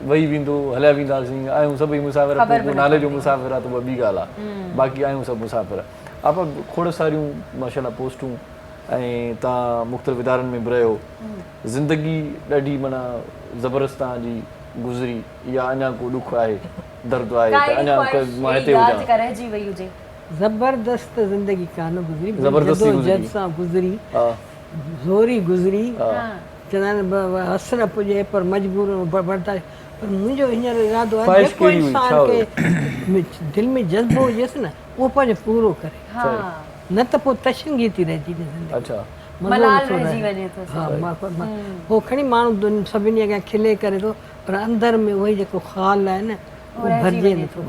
वही वेंदो हलिया वेंदासीं आहियूं सभई मुसाफ़िर पोइ नाले जो मुसाफ़िर आहे त उहा ॿी ॻाल्हि आहे बाक़ी आहियूं सभु मुसाफ़िर आपा खोड़ सारियूं माशाल्लाह पोस्टूं ऐं तव्हां मुख़्तलिफ़ इदारनि में बि रहियो ज़िंदगी ॾाढी माना ज़बरदस्त तव्हांजी गुज़री या अञा को ॾुख आहे दर्द आहे त अञा मां हिते हुजां ज़बरदस्त ज़िंदगी कान गुज़री जदोजहद सां गुज़री ज़ोरी गुज़री चवंदा आहिनि हसर पुॼे पर मजबूर बर्दाश्त पर मुंहिंजो हींअर इरादो आहे जेको इंसान खे दिलि में जज़्बो हुजेसि न उहो पंहिंजो पूरो करे न त पोइ तशंगी थी रहिजी पोइ खणी माण्हू सभिनी अॻियां खिले करे थो पर अंदरि में उहो जेको ख़्यालु आहे न उहो भरिजे नथो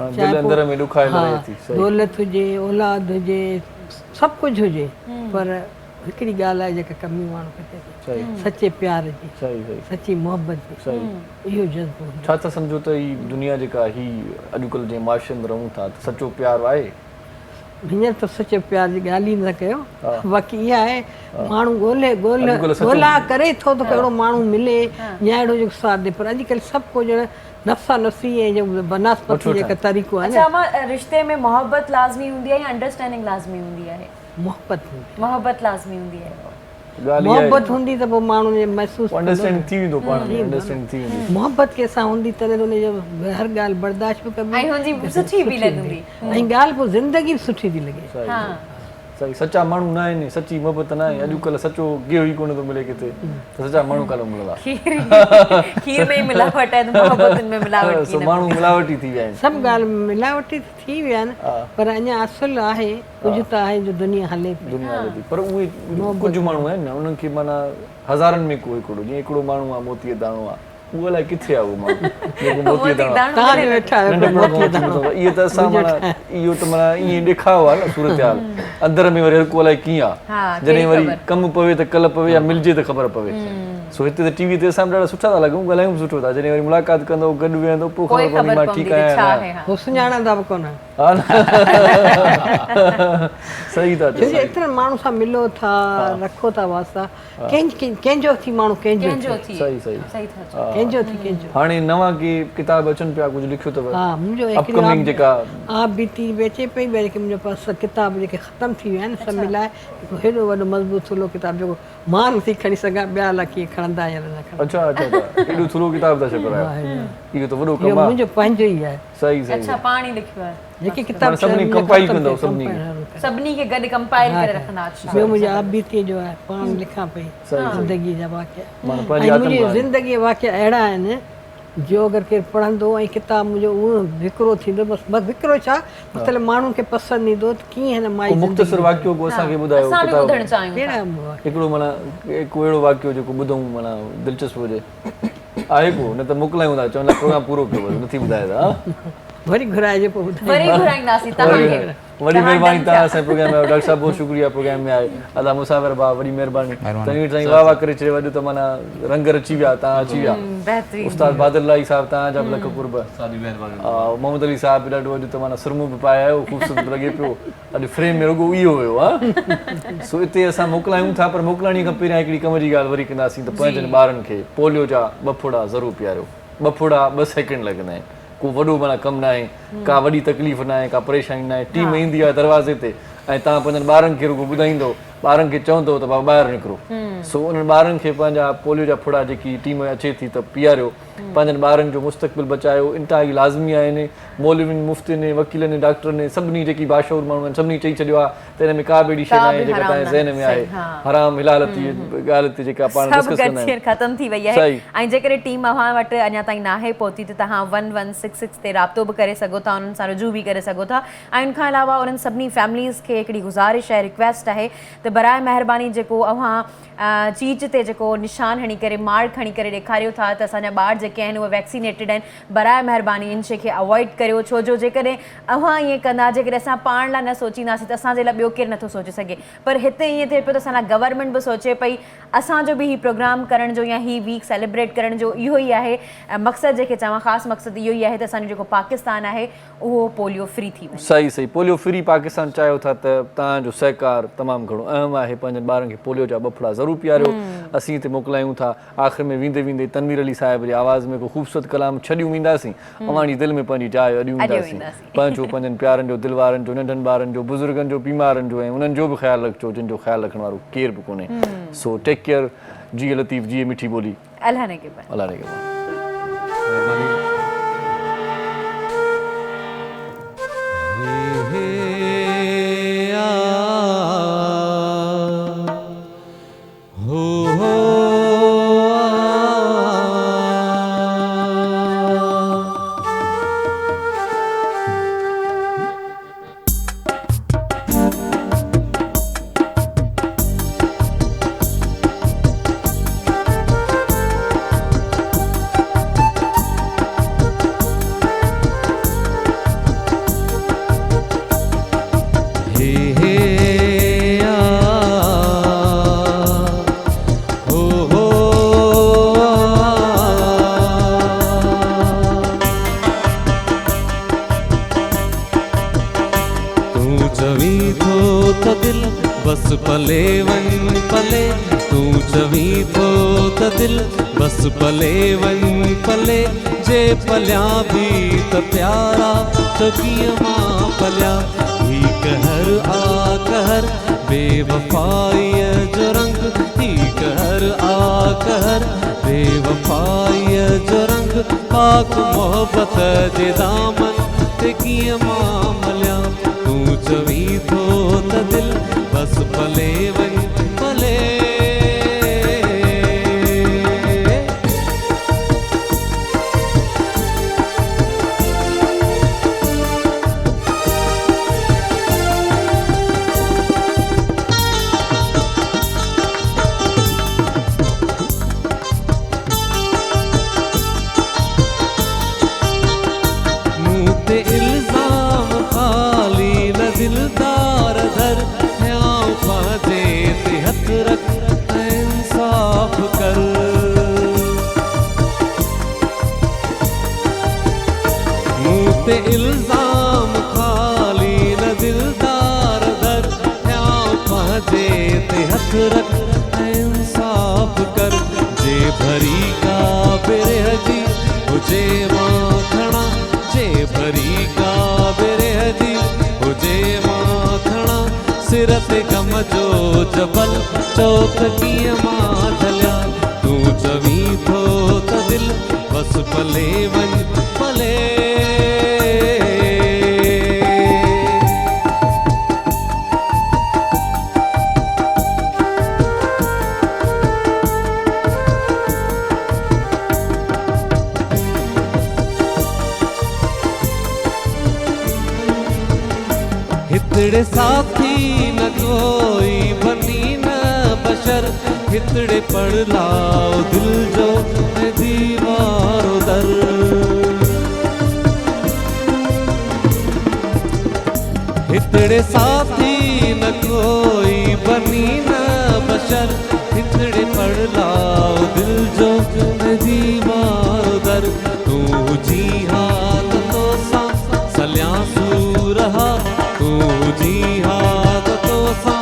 दौलत हुजे औलाद हुजे सभु कुझु हुजे पर हिकिड़ी ॻाल्हि आहे जेका कमी माण्हू खे थिए सचे प्यार जी सची मोहबत जी इहो जज़्बो छा था सम्झो त ही दुनिया जेका ही अॼुकल्ह जे माशरे में रहूं था त सचो प्यार आहे हींअर त सचे प्यार जी ॻाल्हि ई न कयो बाक़ी इहा आहे माण्हू ॻोल्हा करे थो त कहिड़ो माण्हू मिले या अहिड़ो जेको साथ ॾे पर अॼुकल्ह सभु को ॼण नफ़्सा नफ़्सी ऐं जो बनस्पति जेका तरीक़ो आहे रिश्ते में मोहब्बत लाज़मी हूंदी आहे या अंडरस्टैंडिंग लाज़मी हूंदी आहे मोहब्बत लाज़मी हूंदी आहे मोहब्बत हूंदी त पोइ माण्हू महसूसु अंडरस्टैंड थी वेंदो पाण में अंडरस्टैंड थी वेंदी मोहब्बत कंहिंसां हूंदी तॾहिं हुनजो हर ॻाल्हि बर्दाश्त बि कबी ऐं हुनजी सुठी बि लॻंदी ऐं ॻाल्हि पोइ ज़िंदगी बि सुठी थी लॻे सही सचा माण्हू न आहिनि सची मोहबत न आहे अॼुकल्ह सचो गियो ई कोन थो मिले किथे त सचा माण्हू कान मिलंदा खीर में मिलावट आहे त मोहबतुनि में मिलावट सो माण्हू मिलावटी थी विया आहिनि सभु ॻाल्हि मिलावटी थी विया आहिनि पर अञा असुलु आहे कुझु त आहे जो दुनिया हले थी पर उहे कुझु माण्हू आहिनि न उन्हनि खे माना हज़ारनि में को हिकिड़ो जीअं हिकिड़ो माण्हू आहे मोतीअ दाणो आहे उहो अलाए किथे आहे उहो माण्हू जेको मोतीअ दाणो इहो त असां माना इहो त माना ईअं ॾेखारियो आहे न सूरत हाल अंदरि में वरी हर को अलाए कीअं आहे जॾहिं वरी कमु पवे त कल्ह पवे या मिलिजे त ख़बर पवे सो हिते त टीवी ते असां ॾाढा सुठा था लॻूं ॻाल्हायूं सुठो था जॾहिं वरी मुलाक़ात कंदो गॾु वेहंदो पोइ ख़बर पवंदी मां ठीकु आहियां सुञाणंदा बि कोन सही था छो जो एतिरनि माण्हू सां मिलो था रखो था वास्ता कंहिंजो थी माण्हू कंहिंजो सही सही कंहिंजो थी कंहिंजो हाणे नवां की किताब अचनि पिया कुझु लिखियो अथव हा मुंहिंजो अपकमिंग जेका आप बीती बेचे पई वरी की मुंहिंजे पास किताब जेके ख़तमु थी विया आहिनि सभु मिलाए हिकु हेॾो वॾो मज़बूत थुल्हो किताब जेको मां नथी खणी सघां ॿिया अलाए कीअं खणंदा या न खणंदा। अच्छा अच्छा एॾो थुल्हो किताब था छपिरायो इहो त वॾो इहो कमु आहे मुंहिंजो पंहिंजो ई आहे सही सही अच्छा पाणी लिखियो आहे जेके किताब सभिनी कंपाइल कंदव सभिनी सभिनी खे गॾु कंपाइल करे रखंदा अच्छा ॿियो मुंहिंजो आप बीती जो आहे पाण लिखां पई ज़िंदगी जा वाक़िया माना पंहिंजी ऐं मुंहिंजी ज़िंदगी वाक़िया अहिड़ा आहिनि जो अगरि केरु पढ़ंदो ऐं किताबु मुंहिंजो उहो विकिरो थींदो बसि विकिरो छा मतिलबु माण्हुनि खे पसंदि ईंदो त कीअं हिन माई मुख़्तसिर वाक़ियो को असांखे ॿुधायो असां बि किताब ॿुधणु चाहियूं था। कहिड़ा हिकिड़ो माना को अहिड़ो वाक़ियो जेको ॿुधूं माना दिलचस्प हुजे आहे को न त मोकिलायूं था चवनि प्रोग्राम पूरो कयो नथी ॿुधाए था वरी घुराइजे पोइ ॿुधाए वरी घुराईंदासीं तव्हांखे वॾी महिरबानी तव्हां असांजे प्रोग्राम में आयो डॉक्टर साहिब बहुत शुक्रिया प्रोग्राम में आए अदा मुसाफ़िर भाउ वॾी महिरबानी चङी चङी वाह वाह करे चयो अॼु त माना रंग रची विया तव्हां अची विया बहितरीन उस्ताद बादल लाई साहिब तव्हांजा बि लख कुर्ब सादी महिरबानी मोहम्मद अली साहिब बि ॾाढो अॼु त माना सुरमो बि पाए आयो ख़ूबसूरत लॻे पियो अॼु फ्रेम में रुॻो इहो हुयो हा सो हिते असां मोकिलायूं था पर मोकिलाइण खां पहिरियां हिकिड़ी कम जी ॻाल्हि वरी कंदासीं त पंहिंजनि ॿारनि खे पोलियो जा 2 फुड़ा ज़रूरु पीआरियो 2 फुड़ा 2 सेकेंड लॻंदा आहिनि को वॾो माना कमु न आहे का वॾी तकलीफ़ न आहे का परेशानी न आहे टीम ईंदी आहे दरवाज़े ते ऐं तव्हां पंहिंजनि ॿारनि खे रुॻो ॿुधाईंदो ॿारनि खे चवंदो त भाउ ॿाहिरि निकिरो सो उन्हनि ॿारनि खे पंहिंजा पोलियो जा फुड़ा जेकी टीम अचे थी त पीआरियो पंहिंजनि ॿारनि जो मुस्तक़बिल बचायो इंतिहाई लाज़मी आहिनि मौलवियुनि मुफ़्तियुनि वकीलनि डॉक्टरनि सभिनी जेकी बाशऊर माण्हू आहिनि सभिनी चई छॾियो आहे त हिन में का बि अहिड़ी शइ न आहे जेका तव्हांजे ज़हन में आहे हराम हिलालती ॻाल्हि ते जेका पाण डिस्कस कंदा आहियूं ख़तम थी वई आहे ऐं जेकॾहिं टीम अव्हां वटि अञा ताईं नाहे पहुती त तव्हां 1166 ते राब्तो बि करे सघो था उन्हनि सां रुजू बि करे सघो था ऐं उन खां अलावा उन्हनि सभिनी फैमिलीज़ खे हिकिड़ी गुज़ारिश आहे रिक्वेस्ट आहे त बराए महिरबानी जेको अव्हां चीज ते जेको निशान हणी करे मार खणी करे ॾेखारियो था त असांजा ॿार जेके आहिनि उहे वैक्सीनेटेड आहिनि बराए महिरबानी इन शइ खे अवॉइड करियो छो जो जेकॾहिं अव्हां ईअं कंदा जेकॾहिं असां पाण लाइ न सोचींदासीं त असांजे लाइ ॿियो केरु नथो सोचे सघे पर हिते ईअं थिए पियो त असांजा गवर्नमेंट बि सोचे पई असांजो बि हीउ प्रोग्राम करण जो या हीउ वीक सेलिब्रेट करण जो इहो ई आहे मक़सदु जेके चवां ख़ासि मक़सदु इहो ई आहे त असांजो जेको पाकिस्तान आहे उहो पोलियो फ्री थी वञे सही सही पोलियो फ्री पाकिस्तान चाहियो था त तव्हांजो सहकार तमामु घणो अहम आहे पंहिंजनि ॿारनि खे पोलियो जा 2 फुड़ा ज़रूरु पीआरियो असीं हिते मोकिलायूं था आख़िर में वेंदे वेंदे तनवीर अली साहिब जी आवाज़ में को ख़ूबसूरत कलाम छॾियूं वेंदासीं अवांजी दिलि में पंहिंजी जाइ अॾियूं वेंदासीं पंहिंजो पंहिंजनि प्यारनि जो दिलि वारनि जो नंढनि ॿारनि जो बुज़ुर्गनि जो बीमारनि जो ऐं उन्हनि जो बि ख़्यालु रखिजो जिन जो ख़्यालु रखण वारो केर बि कोन्हे सो टेक केयर जी लतीफ़ जी मिठी ॿोली अल्लाह ने के अल्लाह ने के बस पले वन पले तू चवी तो त दिल बस पले वन पले जे पलिया भी त प्यारा चकीअ मां पलिया ही कहर आ कहर बेवफाईअ जो रंग ही कहर आ कहर बेवफाईअ जो रंग पाक मोहब्बत जे दामन ते कीअं मां मलिया तू चवी तो त दिल बस पले वन पले मुँह ते इल्जाम खाली न दिलदार धर हथ रख इंसाफ कर मुँह पे इल्जाम खा हेठ रख इंसाफ कर जे भरी का बिरह जी हुजे माखणा जे भरी का बिरह जी हुजे माखणा सिर ते गम जो जबल चौक कीअं मां झलिया तूं चवीं थो त दिल बस पले वञ पले हितड़े साथी न कोई बनी न बशर हितड़े पढ़ लाओ दिल जो है दीवारो दर हितड़े साथी न कोई बनी न बशर हितड़े पढ़ लाओ दिल जो है दीवारो दर तू जी हाथ तो सा सलिया सूरहा तू जी हाथ तो सा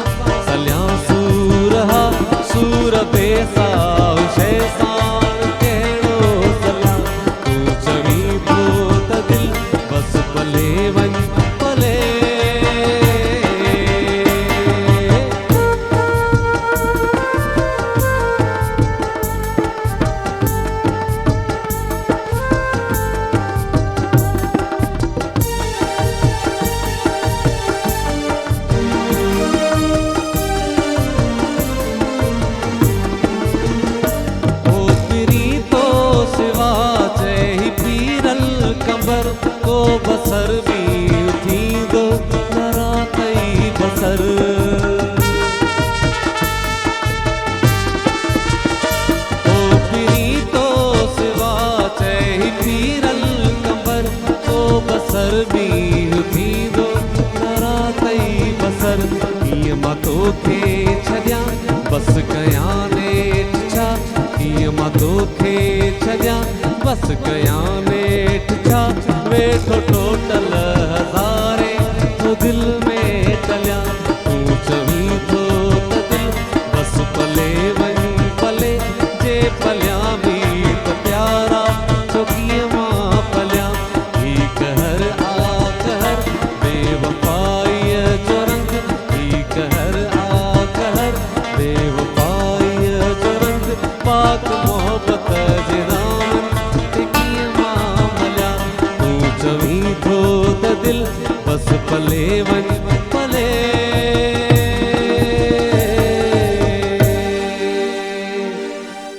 सलिया सूरहा सूर बेसा शैसान कहिड़ो सलिया तू चवीं थो त दिल बस पले वञ पले को बसर भी थींदो जरा कई बसर ओ पिरी तो सिवा चई पीरल कंबर को बसर भी थींदो जरा कई बसर कीअं मां तोखे छॾियां बस कयां नेठ छा कीअं मां तोखे छॾियां बस कयां नेठ छा वेठो टोटल हज़ारे तो दिल में टलिया तू चवीं थो त दिल बस पले वञ पले जे पलिया बि त प्यारा छो कीअं मां पलिया ही कहर आ कहर बेवफाईअ जो रंग ही कहर आ कहर बेवफाईअ जो रंग पाक मोहब्बत जे दामन ते कीअं मां मलिया तू चवीं थो त दिल बस पले वञ